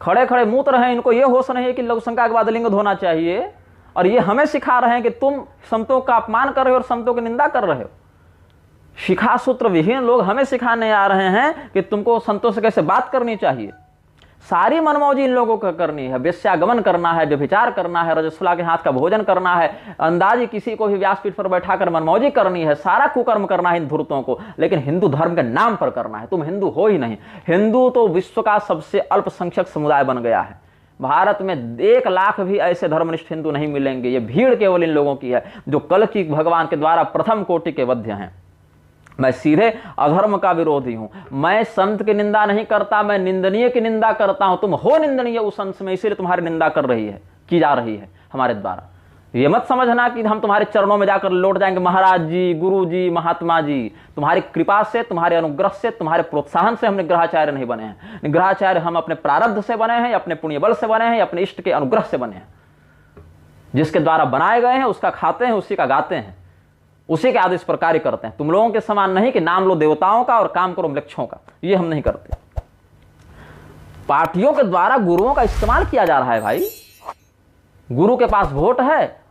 खड़े खड़े मूत रहे हैं, इनको ये होश नहीं है कि लघु शंका के बाद लिंग धोना चाहिए, और ये हमें सिखा रहे हैं कि तुम संतों का अपमान कर रहे हो और संतों की निंदा कर रहे हो। शिखा सूत्र विहीन लोग हमें सिखाने आ रहे हैं कि तुमको संतों से कैसे बात करनी चाहिए। सारी मनमौजी इन लोगों को करनी है, वेश्यागमन करना है, व्यभिचार करना है, रजस्वला के हाथ का भोजन करना है, अंदाजी किसी को भी व्यासपीठ पर बैठाकर मनमौजी करनी है, सारा कुकर्म करना है इन धूर्तों को, लेकिन हिंदू धर्म के नाम पर करना है। तुम हिंदू हो ही नहीं। हिंदू तो विश्व का सबसे अल्पसंख्यक समुदाय बन गया है। भारत में 1 लाख भी ऐसे धर्मनिष्ठ हिंदू नहीं मिलेंगे। ये भीड़ केवल इन लोगों की है जो कल की भगवान के द्वारा प्रथम कोटि के वध्य हैं। मैं सीधे अधर्म का विरोधी हूं। मैं संत की निंदा नहीं करता, मैं निंदनीय की निंदा करता हूं। तुम हो निंदनीय उस अंश में, इसीलिए तुम्हारी निंदा की जा रही है हमारे द्वारा। ये मत समझना कि हम तुम्हारे चरणों में जाकर लौट जाएंगे, महाराज जी, गुरु जी, महात्मा जी। तुम्हारी कृपा से, तुम्हारे अनुग्रह से, तुम्हारे प्रोत्साहन से हम निग्रहाचार्य नहीं बने हैं। निग्रहाचार्य हम अपने प्रारब्ध से बने हैं, अपने पुण्य बल से बने हैं, अपने इष्ट के अनुग्रह से बने हैं। जिसके द्वारा बनाए गए हैं उसका खाते हैं, उसी का गाते हैं, उसी के आदेश पर कार्य करते हैं। तुम लोगों के समान नहीं कि नाम लो देवताओं का और काम करो म्लेच्छों का, ये हम नहीं करते। पार्टियों के द्वारा गुरुओं का इस्तेमाल किया जा रहा है भाई। गुरु के पास वोट है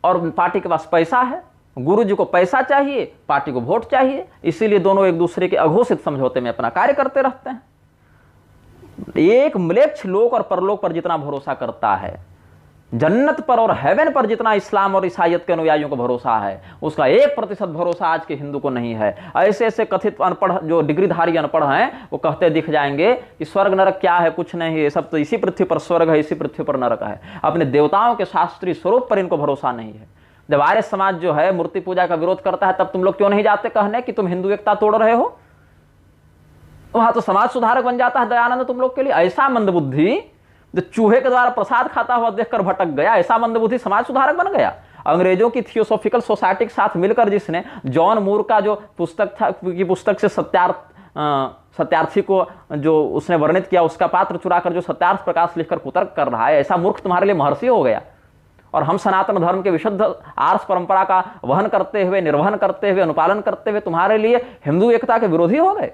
और पार्टी के पास पैसा है। गुरु जी को पैसा चाहिए, पार्टी को वोट चाहिए, इसीलिए दोनों एक दूसरे के अघोषित समझौते में अपना कार्य करते रहते हैं। एक म्लेच्छ लोक और परलोक पर जितना भरोसा करता है, जन्नत पर और हेवन पर जितना इस्लाम और ईसाइयत के अनुयायियों को भरोसा है, उसका 1% भरोसा आज के हिंदू को नहीं है। ऐसे ऐसे कथित अनपढ़ जो डिग्रीधारी अनपढ़ हैं वो कहते दिख जाएंगे कि स्वर्ग नरक क्या है, कुछ नहीं, ये सब तो इसी पृथ्वी पर स्वर्ग है, इसी पृथ्वी पर नरक है। अपने देवताओं के शास्त्रीय स्वरूप पर इनको भरोसा नहीं है। जब आर्य समाज जो है मूर्ति पूजा का विरोध करता है, तब तुम लोग क्यों नहीं जाते कहने कि तुम हिंदू एकता तोड़ रहे हो? वहां तो समाज सुधारक बन जाता है दयानंद तुम लोग के लिए। ऐसा मंदबुद्धि जो चूहे के द्वारा प्रसाद खाता हुआ देखकर भटक गया, ऐसा मंदबुद्धि समाज सुधारक बन गया। अंग्रेजों की थियोसॉफिकल सोसाइटी के साथ मिलकर जिसने जॉन मूर का जो पुस्तक था, की पुस्तक से सत्यार्थी को जो उसने वर्णित किया, उसका पात्र चुराकर जो सत्यार्थ प्रकाश लिखकर कुतर्क कर रहा है, ऐसा मूर्ख तुम्हारे लिए महर्षि हो गया। और हम सनातन धर्म के विशुद्ध आर्ष परंपरा का वहन करते हुए, निर्वहन करते हुए, अनुपालन करते हुए तुम्हारे लिए हिंदू एकता के विरोधी हो गए।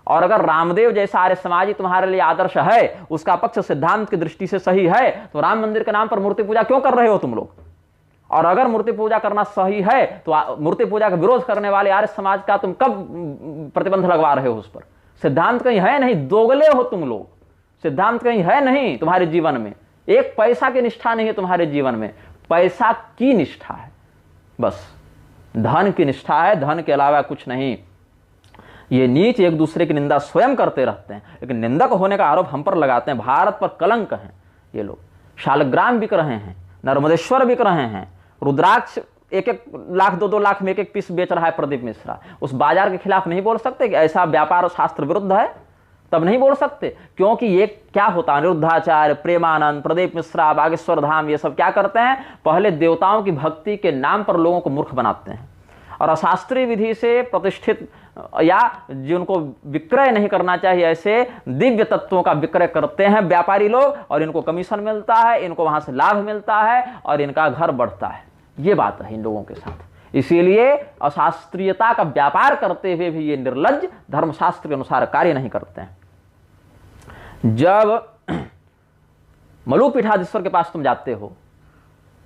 और अगर रामदेव जैसा आर्य समाजी तुम्हारे लिए आदर्श है, उसका पक्ष सिद्धांत की दृष्टि से सही है, तो राम मंदिर के नाम पर मूर्ति पूजा क्यों कर रहे हो तुम लोग? और अगर मूर्ति पूजा करना सही है तो मूर्ति पूजा का विरोध करने वाले आर्य समाज का तुम कब प्रतिबंध लगवा रहे हो उस पर? सिद्धांत कहीं है नहीं, दोगले हो तुम लोग। सिद्धांत कहीं है नहीं तुम्हारे जीवन में, एक पैसा की निष्ठा नहीं है तुम्हारे जीवन में। पैसा की निष्ठा है, बस धन की निष्ठा है, धन के अलावा कुछ नहीं। ये नीच एक दूसरे की निंदा स्वयं करते रहते हैं, लेकिन निंदक होने का आरोप हम पर लगाते हैं। भारत पर कलंक हैं ये लोग। शालग्राम बिक रहे हैं, नर्मदेश्वर बिक रहे हैं, रुद्राक्ष 1-1 लाख 2-2 लाख में 1-1 पीस बेच रहा है प्रदीप मिश्रा। उस बाजार के खिलाफ नहीं बोल सकते कि ऐसा व्यापार शास्त्र विरुद्ध है? तब नहीं बोल सकते, क्योंकि ये क्या होता है, अनिरुद्धाचार्य, प्रेमानंद, प्रदीप मिश्रा, बागेश्वर धाम, ये सब क्या करते हैं, पहले देवताओं की भक्ति के नाम पर लोगों को मूर्ख बनाते हैं और अशास्त्रीय विधि से प्रतिष्ठित या जिनको विक्रय नहीं करना चाहिए ऐसे दिव्य तत्वों का विक्रय करते हैं व्यापारी लोग, और इनको कमीशन मिलता है, इनको वहां से लाभ मिलता है और इनका घर बढ़ता है। ये बात है इन लोगों के साथ। इसीलिए अशास्त्रीयता का व्यापार करते हुए भी ये निर्लज्ज धर्मशास्त्र के अनुसार कार्य नहीं करते हैं। जब मलुपीठाधीश्वर के पास तुम जाते हो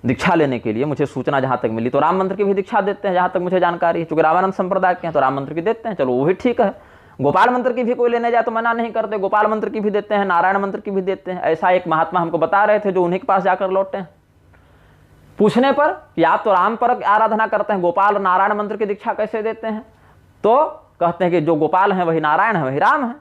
दीक्षा लेने के लिए, मुझे सूचना जहां तक मिली तो राम मंत्र की भी दीक्षा देते हैं, जहां तक मुझे जानकारी है, चूंकि रामानंद संप्रदाय के हैं तो राम मंत्र की देते हैं, चलो वो भी ठीक है। गोपाल मंत्र की भी कोई लेने जाए तो मना नहीं करते, गोपाल मंत्र की भी देते हैं, नारायण मंत्र की भी देते हैं। ऐसा एक महात्मा हमको बता रहे थे जो उन्हीं के पास जाकर लौटे हैं। पूछने पर कि आप तो राम पर आराधना करते हैं, गोपाल नारायण मंत्र की दीक्षा कैसे देते हैं? तो कहते हैं कि जो गोपाल है वही नारायण है, वही राम है।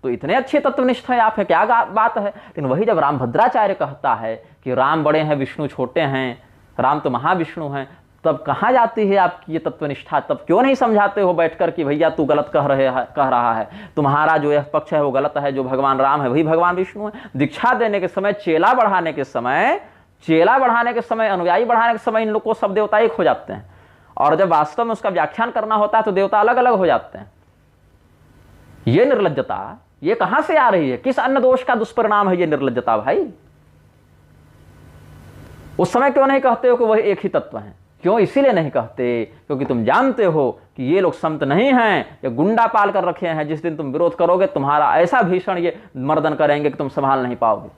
तो इतने अच्छे तत्वनिष्ठ है आप, है क्या बात है। लेकिन वही जब रामभद्राचार्य कहता है कि राम बड़े हैं विष्णु छोटे हैं, राम तो महाविष्णु हैं, तब कहाँ जाती है आपकी ये तत्वनिष्ठा? तब क्यों नहीं समझाते हो बैठकर कि भैया तू गलत कह रहा है, तुम्हारा जो यह पक्ष है वो गलत है, जो भगवान राम है वही भगवान विष्णु है। दीक्षा देने के समय, चेला बढ़ाने के समय, अनुयायी बढ़ाने के समय इन लोग को सब देवता एक हो जाते हैं, और जब वास्तव में उसका व्याख्यान करना होता है तो देवता अलग अलग हो जाते हैं। ये निर्लज्जता ये कहां से आ रही है? किस अन्न दोष का दुष्परिणाम है ये निर्लज्जता भाई? उस समय क्यों नहीं कहते हो कि वह एक ही तत्व है? क्यों इसीलिए नहीं कहते क्योंकि तुम जानते हो कि ये लोग संत नहीं हैं, ये गुंडा पाल कर रखे हैं। जिस दिन तुम विरोध करोगे तुम्हारा ऐसा भीषण ये मर्दन करेंगे कि तुम संभाल नहीं पाओगे।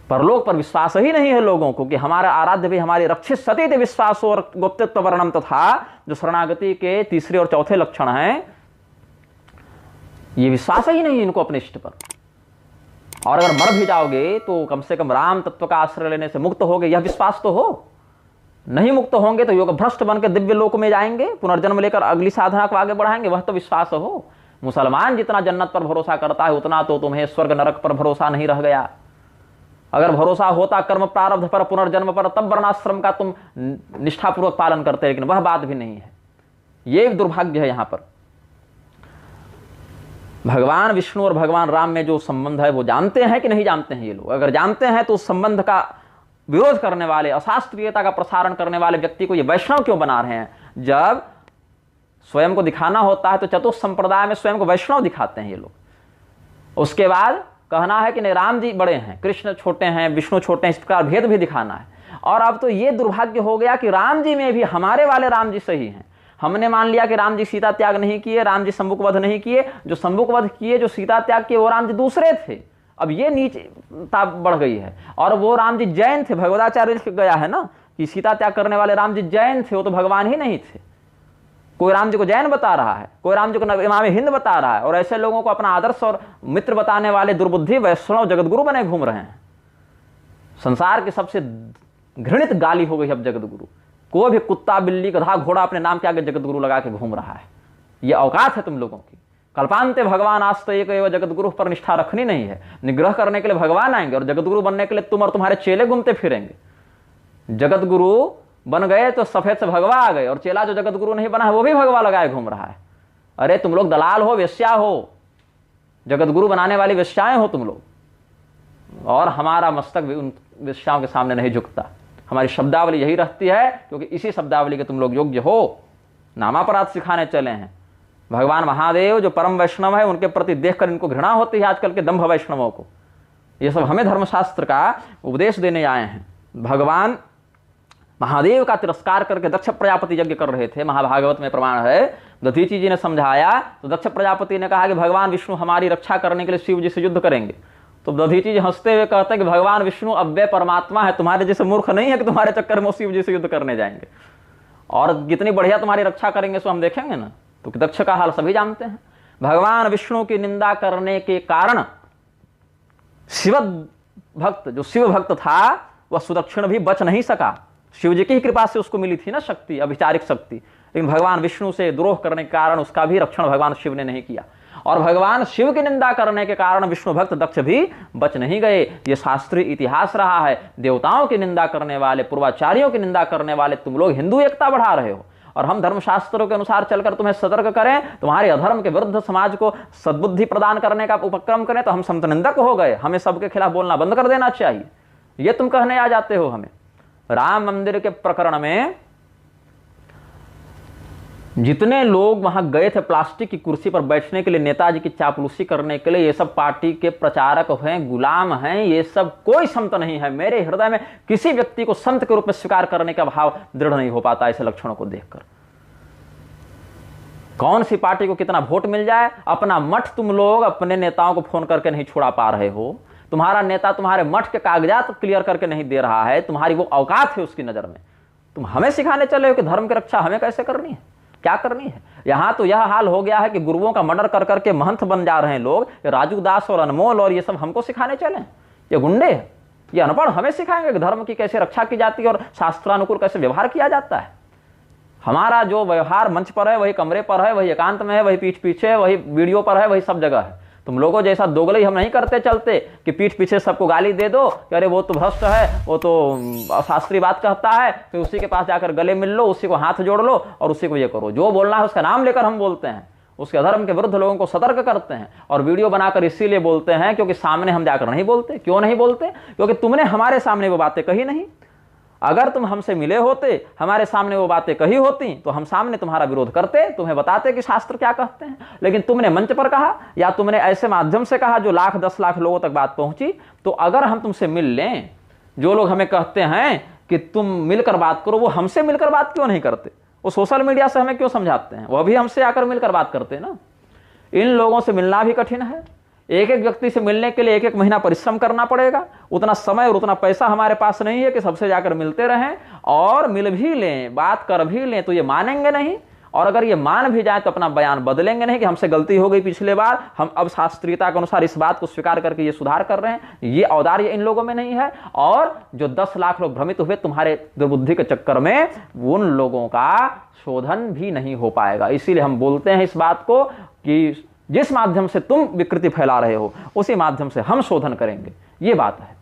परलोक पर विश्वास ही नहीं है लोगों को कि हमारा आराध्य भी हमारी रक्षित सती थे विश्वास और गुप्तत्व वर्णम तथा जो शरणागति के तीसरे और चौथे लक्षण हैं, ये विश्वास ही नहीं इनको अपने इष्ट पर। और अगर मर भी जाओगे तो कम से कम राम तत्व का आश्रय लेने से मुक्त होगे, यह विश्वास तो हो। नहीं मुक्त होंगे तो योग भ्रष्ट बनकर दिव्य लोक में जाएंगे, पुनर्जन्म लेकर अगली साधना को आगे बढ़ाएंगे, वह तो विश्वास हो। मुसलमान जितना जन्नत पर भरोसा करता है उतना तो तुम्हें स्वर्ग नरक पर भरोसा नहीं रह गया। अगर भरोसा होता कर्म प्रारब्ध पर, पुनर्जन्म पर, तब वर्णाश्रम का तुम निष्ठापूर्वक पालन करते, लेकिन वह बात भी नहीं है। ये दुर्भाग्य है। यहां पर भगवान विष्णु और भगवान राम में जो संबंध है वो जानते हैं कि नहीं जानते हैं ये लोग? अगर जानते हैं तो उस संबंध का विरोध करने वाले, अशास्त्रीयता का प्रसारण करने वाले व्यक्ति को ये वैष्णव क्यों बना रहे हैं? जब स्वयं को दिखाना होता है तो चतुर्थ संप्रदाय में स्वयं को वैष्णव दिखाते हैं ये लोग। उसके बाद कहना है कि नहीं राम जी बड़े हैं, कृष्ण छोटे हैं, विष्णु छोटे हैं, इस प्रकार भेद भी दिखाना है। और अब तो ये दुर्भाग्य हो गया कि राम जी में भी हमारे वाले राम जी सही हैं। हमने मान लिया कि राम जी सीता त्याग नहीं किए, राम जी शंभुक वध नहीं किए, जो शंभुक वध किए, जो सीता त्याग किए वो राम जी दूसरे थे। अब ये नीचता बढ़ गई है। और वो राम जी जैन थे, भगवदाचार्य लिख गया है ना कि सीता त्याग करने वाले राम जी जैन थे, वो तो भगवान ही नहीं थे। कोई राम जी को जैन बता रहा है, कोई राम जी को इमाम हिंद बता रहा है, और ऐसे लोगों को अपना आदर्श और मित्र बताने वाले दुर्बुद्धि वैष्णव जगतगुरु बने घूम रहे हैं। संसार की सबसे घृणित गाली हो गई अब जगतगुरु। कोई भी कुत्ता बिल्ली गधा घोड़ा अपने नाम के आगे जगतगुरु लगा के घूम रहा है। यह औकात है तुम लोगों की। कल्पांते भगवान आस्ते एक जगतगुरु पर निष्ठा रखनी नहीं है। निग्रह करने के लिए भगवान आएंगे और जगतगुरु बनने के लिए तुम और तुम्हारे चेले घूमते फिरेंगे। जगतगुरु बन गए तो सफेद से भगवा आ गए, और चेला जो जगतगुरु नहीं बना है वो भी भगवा लगाए घूम रहा है। अरे तुम लोग दलाल हो, वेश्या हो, जगतगुरु बनाने वाली वेश्याएं हो तुम लोग। और हमारा मस्तक भी उन वेश्याओं के सामने नहीं झुकता। हमारी शब्दावली यही रहती है, क्योंकि इसी शब्दावली के तुम लोग योग्य हो। नामापराध सिखाने चले हैं। भगवान महादेव जो परम वैष्णव है उनके प्रति देखकर इनको घृणा होती है आजकल के दंभ वैष्णवों को। ये सब हमें धर्मशास्त्र का उपदेश देने आए हैं। भगवान महादेव का तिरस्कार करके दक्ष प्रजापति यज्ञ कर रहे थे, महाभागवत में प्रमाण है। दधीची जी ने समझाया तो दक्ष प्रजापति ने कहा कि भगवान विष्णु हमारी रक्षा करने के लिए शिव जी से युद्ध करेंगे। तो दधीची जी हंसते हुए कहते हैं कि भगवान विष्णु अव्यय परमात्मा है, तुम्हारे जैसे मूर्ख नहीं है कि तुम्हारे चक्कर में शिव जी से युद्ध करने जाएंगे, और कितनी बढ़िया तुम्हारी रक्षा करेंगे सो हम देखेंगे ना। तो दक्ष का हाल सभी जानते हैं। भगवान विष्णु की निंदा करने के कारण शिव भक्त, जो शिव भक्त था वह सुदक्षिण भी बच नहीं सका। शिव जी की ही कृपा से उसको मिली थी ना शक्ति, अभिचारिक शक्ति, लेकिन भगवान विष्णु से द्रोह करने के कारण उसका भी रक्षण भगवान शिव ने नहीं किया। और भगवान शिव की निंदा करने के कारण विष्णु भक्त दक्ष भी बच नहीं गए। यह शास्त्रीय इतिहास रहा है। देवताओं की निंदा करने वाले, पूर्वाचार्यों की निंदा करने वाले तुम लोग हिंदू एकता बढ़ा रहे हो, और हम धर्मशास्त्रों के अनुसार चलकर तुम्हें सतर्क करें, तुम्हारे अधर्म के विरुद्ध समाज को सद्बुद्धि प्रदान करने का उपक्रम करें, तो हम संत निंदक हो गए, हमें सबके खिलाफ बोलना बंद कर देना चाहिए। ये तुम कहने आ जाते हो हमें। राम मंदिर के प्रकरण में जितने लोग वहां गए थे प्लास्टिक की कुर्सी पर बैठने के लिए, नेताजी की चापलूसी करने के लिए, ये सब पार्टी के प्रचारक हैं, गुलाम हैं, ये सब कोई संत नहीं है। मेरे हृदय में किसी व्यक्ति को संत के रूप में स्वीकार करने का भाव दृढ़ नहीं हो पाता ऐसे लक्षणों को देखकर। कौन सी पार्टी को कितना वोट मिल जाए, अपना मठ तुम लोग अपने नेताओं को फोन करके नहीं छुड़ा पा रहे हो। तुम्हारा नेता तुम्हारे मठ के कागजात क्लियर करके नहीं दे रहा है, तुम्हारी वो औकात है उसकी नजर में। तुम हमें सिखाने चले हो कि धर्म की रक्षा हमें कैसे करनी है, क्या करनी है। यहां तो यह हाल हो गया है कि गुरुओं का मर्डर कर करके महंत बन जा रहे हैं लोग। ये राजू दास और अनमोल और ये सब हमको सिखाने चले, ये गुंडे, ये अनपढ़ हमें सिखाएंगे कि धर्म की कैसे रक्षा की जाती है और शास्त्रानुकूल कैसे व्यवहार किया जाता है। हमारा जो व्यवहार मंच पर है, वही कमरे पर है, वही एकांत में है, वही पीठ पीछे है, वही वीडियो पर है, वही सब जगह है। तुम लोगों जैसा दोगलई हम नहीं करते चलते कि पीठ पीछे सबको गाली दे दो कि अरे वो तो भ्रष्ट है, वो तो शास्त्रीय बात कहता है, फिर उसी के पास जाकर गले मिल लो, उसी को हाथ जोड़ लो और उसी को ये करो। जो बोलना है उसका नाम लेकर हम बोलते हैं, उसके अधर्म के विरुद्ध लोगों को सतर्क करते हैं और वीडियो बनाकर इसीलिए बोलते हैं क्योंकि सामने हम जाकर नहीं बोलते। क्यों नहीं बोलते? क्योंकि तुमने हमारे सामने वो बातें कही नहीं। अगर तुम हमसे मिले होते, हमारे सामने वो बातें कही होती, तो हम सामने तुम्हारा विरोध करते, तुम्हें बताते कि शास्त्र क्या कहते हैं। लेकिन तुमने मंच पर कहा या तुमने ऐसे माध्यम से कहा जो लाख 10 लाख लोगों तक बात पहुंची। तो अगर हम तुमसे मिल लें, जो लोग हमें कहते हैं कि तुम मिलकर बात करो, वो हमसे मिलकर बात क्यों नहीं करते? वो सोशल मीडिया से हमें क्यों समझाते हैं? वह भी हमसे आकर मिलकर बात करते हैं ना। इन लोगों से मिलना भी कठिन है। एक एक व्यक्ति से मिलने के लिए एक एक महीना परिश्रम करना पड़ेगा। उतना समय और उतना पैसा हमारे पास नहीं है कि सबसे जाकर मिलते रहें और मिल भी लें, बात कर भी लें तो ये मानेंगे नहीं। और अगर ये मान भी जाए तो अपना बयान बदलेंगे नहीं कि हमसे गलती हो गई पिछले बार, हम अब शास्त्रीयता के अनुसार इस बात को स्वीकार करके ये सुधार कर रहे हैं। ये औदार्य इन लोगों में नहीं है। और जो 10 लाख लोग भ्रमित हुए तुम्हारे दुर्बुद्धि के चक्कर में, उन लोगों का शोधन भी नहीं हो पाएगा। इसीलिए हम बोलते हैं इस बात को कि जिस माध्यम से तुम विकृति फैला रहे हो उसी माध्यम से हम शोधन करेंगे। ये बात है।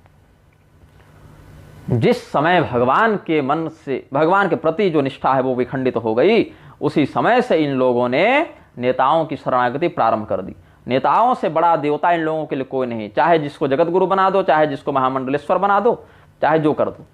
जिस समय भगवान के मन से, भगवान के प्रति जो निष्ठा है वो विखंडित हो गई, उसी समय से इन लोगों ने नेताओं की शरणागति प्रारंभ कर दी। नेताओं से बड़ा देवता इन लोगों के लिए कोई नहीं। चाहे जिसको जगत गुरु बना दो, चाहे जिसको महामंडलेश्वर बना दो, चाहे जो कर दो।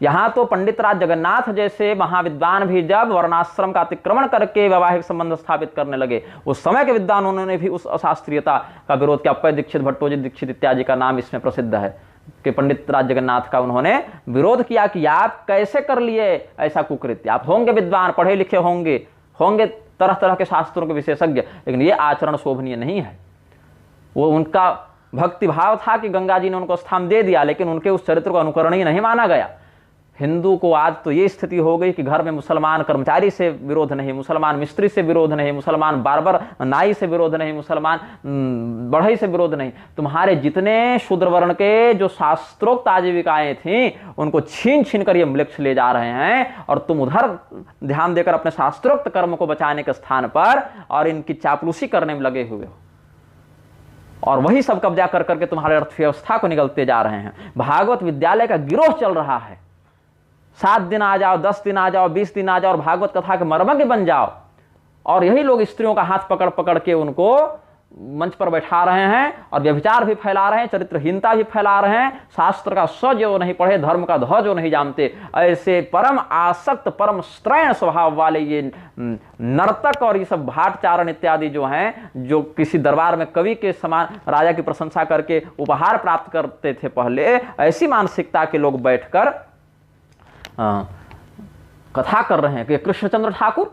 यहां तो पंडित राज जगन्नाथ जैसे महाविद्वान भी जब वर्णाश्रम का अतिक्रमण करके वैवाहिक संबंध स्थापित करने लगे, उस समय के विद्वानों ने भी उस अशास्त्रीयता का विरोध किया। अप्पय दीक्षित, भट्टोजी दीक्षित इत्यादि का नाम इसमें प्रसिद्ध है कि पंडित राज जगन्नाथ का उन्होंने विरोध किया कि आप कैसे कर लिए ऐसा कुकृत्य। आप होंगे विद्वान, पढ़े लिखे होंगे तरह तरह के शास्त्रों के विशेषज्ञ, लेकिन ये आचरण शोभनीय नहीं है। वो उनका भक्ति भाव था कि गंगा जी ने उनको स्थान दे दिया, लेकिन उनके उस चरित्र को अनुकरणीय नहीं माना गया। हिंदू को आज तो ये स्थिति हो गई कि घर में मुसलमान कर्मचारी से विरोध नहीं, मुसलमान मिस्त्री से विरोध नहीं, मुसलमान बार्बर नाई से विरोध नहीं, मुसलमान बढ़ई से विरोध नहीं। तुम्हारे जितने शूद्र वर्ण के जो शास्त्रोक्त आजीविकाएं थीं उनको छीन छीन कर ये म्लेच्छ ले जा रहे हैं और तुम उधर ध्यान देकर अपने शास्त्रोक्त कर्म को बचाने के स्थान पर और इनकी चापलूसी करने में लगे हुए हो। और वही सब कब्जा कर करके तुम्हारे अर्थव्यवस्था को निगलते जा रहे हैं। भागवत विद्यालय का गिरोह चल रहा है। 7 दिन आ जाओ, 10 दिन आ जाओ, 20 दिन आ जाओ और भागवत कथा के मर्मज्ञ बन जाओ। और यही लोग स्त्रियों का हाथ पकड़ पकड़ के उनको मंच पर बैठा रहे हैं और व्यभिचार भी फैला रहे हैं, चरित्रहीनता भी फैला रहे हैं। शास्त्र का स जो नहीं पढ़े, धर्म का ध जो नहीं जानते, ऐसे परम आसक्त, परम स्त्रैण स्वभाव वाले ये नर्तक और ये सब भाटचारण इत्यादि जो हैं, जो किसी दरबार में कवि के समान राजा की प्रशंसा करके उपहार प्राप्त करते थे पहले, ऐसी मानसिकता के लोग बैठकर कथा कर रहे हैं कि कृष्णचंद्र ठाकुर।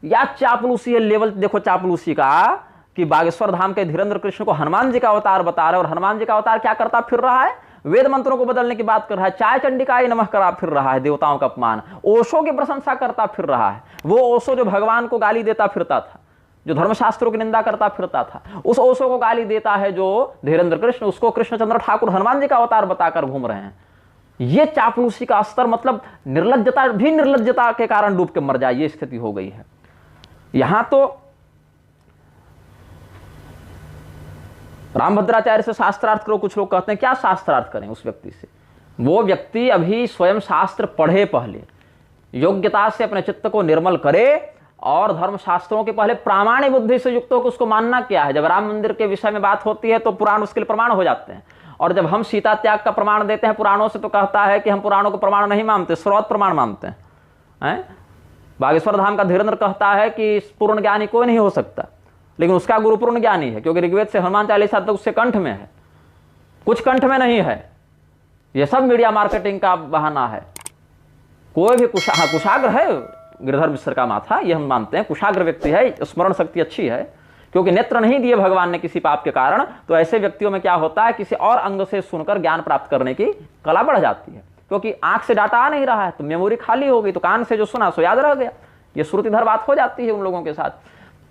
या चापलूसी है, लेवल देखो चापलूसी का कि बागेश्वर धाम के धीरेन्द्र कृष्ण को हनुमान जी का अवतार बता रहे, और हनुमान जी का अवतार क्या करता फिर रहा है? वेद मंत्रों को बदलने की बात कर रहा है, चाय चंडिकाई नमः करा फिर रहा है, देवताओं का अपमान, ओशो की प्रशंसा करता फिर रहा है। वो ओशो जो भगवान को गाली देता फिरता था, जो धर्मशास्त्रों की निंदा करता फिरता था, उस ओशो को गाली देता है जो धीरेन्द्र कृष्ण, उसको कृष्णचंद्र ठाकुर हनुमान जी का अवतार बताकर घूम रहे हैं। ये चापलूसी का स्तर, मतलब निर्लज्जता भी निर्लज्जता के कारण डूब के मर जाए, ये स्थिति हो गई है। यहां तो रामभद्राचार्य से शास्त्रार्थ करो, कुछ लोग कहते हैं क्या शास्त्रार्थ करें उस व्यक्ति से? वो व्यक्ति अभी स्वयं शास्त्र पढ़े पहले, योग्यता से अपने चित्त को निर्मल करे और धर्मशास्त्रों के पहले प्रामाणिक बुद्धि से युक्त होकर उसको मानना क्या है। जब राम मंदिर के विषय में बात होती है तो पुराण उसके लिए प्रमाण हो जाते हैं, और जब हम सीता त्याग का प्रमाण देते हैं पुराणों से तो कहता है कि हम पुराणों को प्रमाण नहीं मानते, स्रोत प्रमाण मानते हैं। बागेश्वर धाम का धीरेन्द्र कहता है कि पूर्ण ज्ञानी कोई नहीं हो सकता, लेकिन उसका गुरु पूर्ण ज्ञानी है, क्योंकि ऋग्वेद से हनुमान चालीसा तक उससे कंठ में है, कुछ कंठ में नहीं है। यह सब मीडिया मार्केटिंग का बहाना है। कोई भी कुशाग्र है गिरधर मिश्र का माथा, ये हम मानते हैं, कुशाग्र व्यक्ति है, स्मरण शक्ति अच्छी है, क्योंकि नेत्र नहीं दिए भगवान ने किसी पाप के कारण, तो ऐसे व्यक्तियों में क्या होता है, किसी और अंग से सुनकर ज्ञान प्राप्त करने की कला बढ़ जाती है, क्योंकि आंख से डाटा आ नहीं रहा है तो मेमोरी खाली हो गई, तो कान से जो सुना सो याद रह गया। ये श्रुतिधर बात हो जाती है उन लोगों के साथ।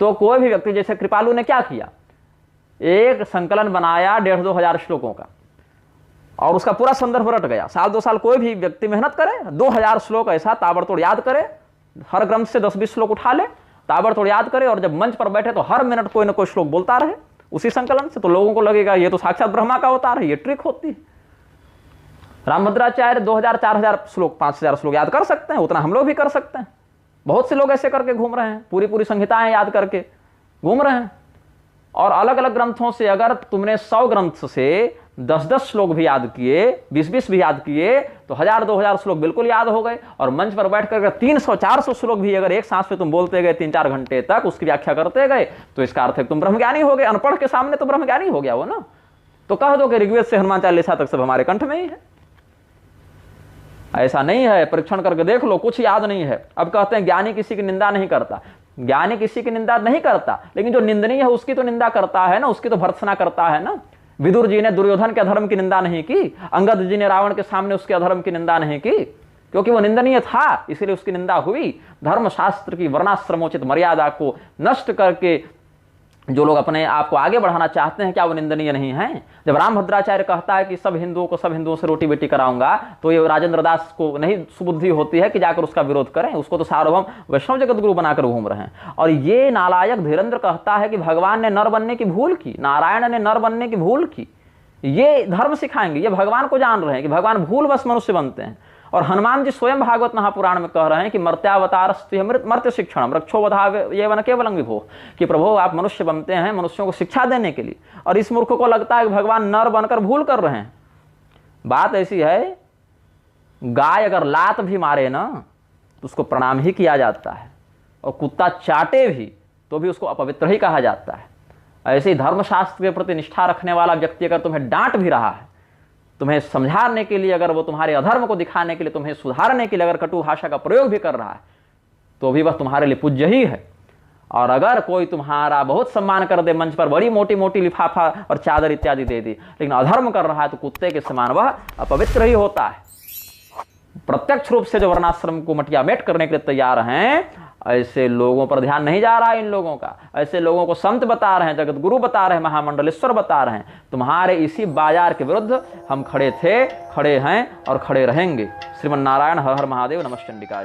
तो कोई भी व्यक्ति, जैसे कृपालु ने क्या किया, एक संकलन बनाया 1500-2000 श्लोकों का, और उसका पूरा संदर्भ रट गया। साल 2 साल कोई भी व्यक्ति मेहनत करे, 2000 श्लोक ऐसा ताबड़तोड़ याद करे, हर ग्रंथ से 10-20 श्लोक उठा ले, ताबड़तोड़ याद करे, और जब मंच पर बैठे तो हर मिनट कोई ना कोई श्लोक बोलता रहे उसी संकलन से, तो लोगों को लगेगा ये तो साक्षात ब्रह्मा का अवतार है, ये ट्रिक होती है। रामभद्राचार्य 2000-4000 श्लोक, 5000 श्लोक याद कर सकते हैं, उतना हम लोग भी कर सकते हैं। बहुत से लोग ऐसे करके घूम रहे हैं, पूरी संहिताएं याद करके घूम रहे हैं। और अलग अलग ग्रंथों से अगर तुमने 100 ग्रंथ से 10-10 श्लोक भी याद किए, 20-20 भी याद किए, तो 1000-2000 श्लोक बिल्कुल याद हो गए। और मंच पर बैठकर अगर 300-400 श्लोक भी अगर एक सांस पे तुम बोलते गए 3-4 घंटे तक, उसकी व्याख्या करते गए, तो इसका अर्थ है तुम ब्रह्मज्ञानी हो गए। अनपढ़ के सामने तो ब्रह्मज्ञानी हो गया वो ना। तो कह दो कि ऋग्वेद से हनुमान चालीसा तक सब हमारे कंठ में ही है। ऐसा नहीं है, परीक्षण करके देख लो, कुछ याद नहीं है। अब कहते हैं ज्ञानी किसी की निंदा नहीं करता। ज्ञानी किसी की निंदा नहीं करता, लेकिन जो निंदनीय है उसकी तो निंदा करता है ना, उसकी तो भर्त्सना करता है ना। विदुर जी ने दुर्योधन के अधर्म की निंदा नहीं की, अंगद जी ने रावण के सामने उसके अधर्म की निंदा नहीं की, क्योंकि वो निंदनीय था, इसलिए उसकी निंदा हुई। धर्मशास्त्र की वर्णाश्रमोचित मर्यादा को नष्ट करके जो लोग अपने आप को आगे बढ़ाना चाहते हैं, क्या वो निंदनीय नहीं है? जब रामभद्राचार्य कहता है कि सब हिंदुओं से रोटी बेटी कराऊंगा, तो ये राजेंद्र दास को नहीं सुबुद्धि होती है कि जाकर उसका विरोध करें? उसको तो सार्वभौम वैष्णव जगत गुरु बनाकर घूम रहे हैं। और ये नालायक धीरेन्द्र कहता है कि भगवान ने नर बनने की भूल की, नारायण ने नर बनने की भूल की। ये धर्म सिखाएंगे, ये भगवान को जान रहे हैं कि भगवान भूलवश मनुष्य बनते हैं। और हनुमान जी स्वयं भागवत महापुराण में कह रहे हैं कि मर्त्यावतारस्त्य मर्त्य शिक्षण रक्षोवधा ये वन केवलं विभो, कि प्रभु आप मनुष्य बनते हैं मनुष्यों को शिक्षा देने के लिए, और इस मूर्ख को लगता है कि भगवान नर बनकर भूल कर रहे हैं। बात ऐसी है, गाय अगर लात भी मारे ना तो उसको प्रणाम ही किया जाता है, और कुत्ता चाटे भी तो भी उसको अपवित्र ही कहा जाता है। ऐसे ही धर्मशास्त्र के प्रति निष्ठा रखने वाला व्यक्ति अगर तुम्हें डांट भी रहा है, तुम्हें समझाने के लिए, अगर वो तुम्हारे अधर्म को दिखाने के लिए, तुम्हें सुधारने के लिए अगर कटु भाषा का प्रयोग भी कर रहा है, तो भी वह तुम्हारे लिए पूज्य ही है। और अगर कोई तुम्हारा बहुत सम्मान कर दे, मंच पर बड़ी मोटी मोटी लिफाफा और चादर इत्यादि दे दी, लेकिन अधर्म कर रहा है, तो कुत्ते के समान वह अपवित्र ही होता है। प्रत्यक्ष रूप से जो वर्णाश्रम को मटियामेट करने के लिए तैयार हैं, ऐसे लोगों पर ध्यान नहीं जा रहा है इन लोगों का। ऐसे लोगों को संत बता रहे हैं, जगत गुरु बता रहे हैं, महामंडलेश्वर बता रहे हैं, तुम्हारे इसी बाजार के विरुद्ध हम खड़े थे, खड़े हैं और खड़े रहेंगे। श्रीमन नारायण हर हर महादेव, नमः चंडिकाय।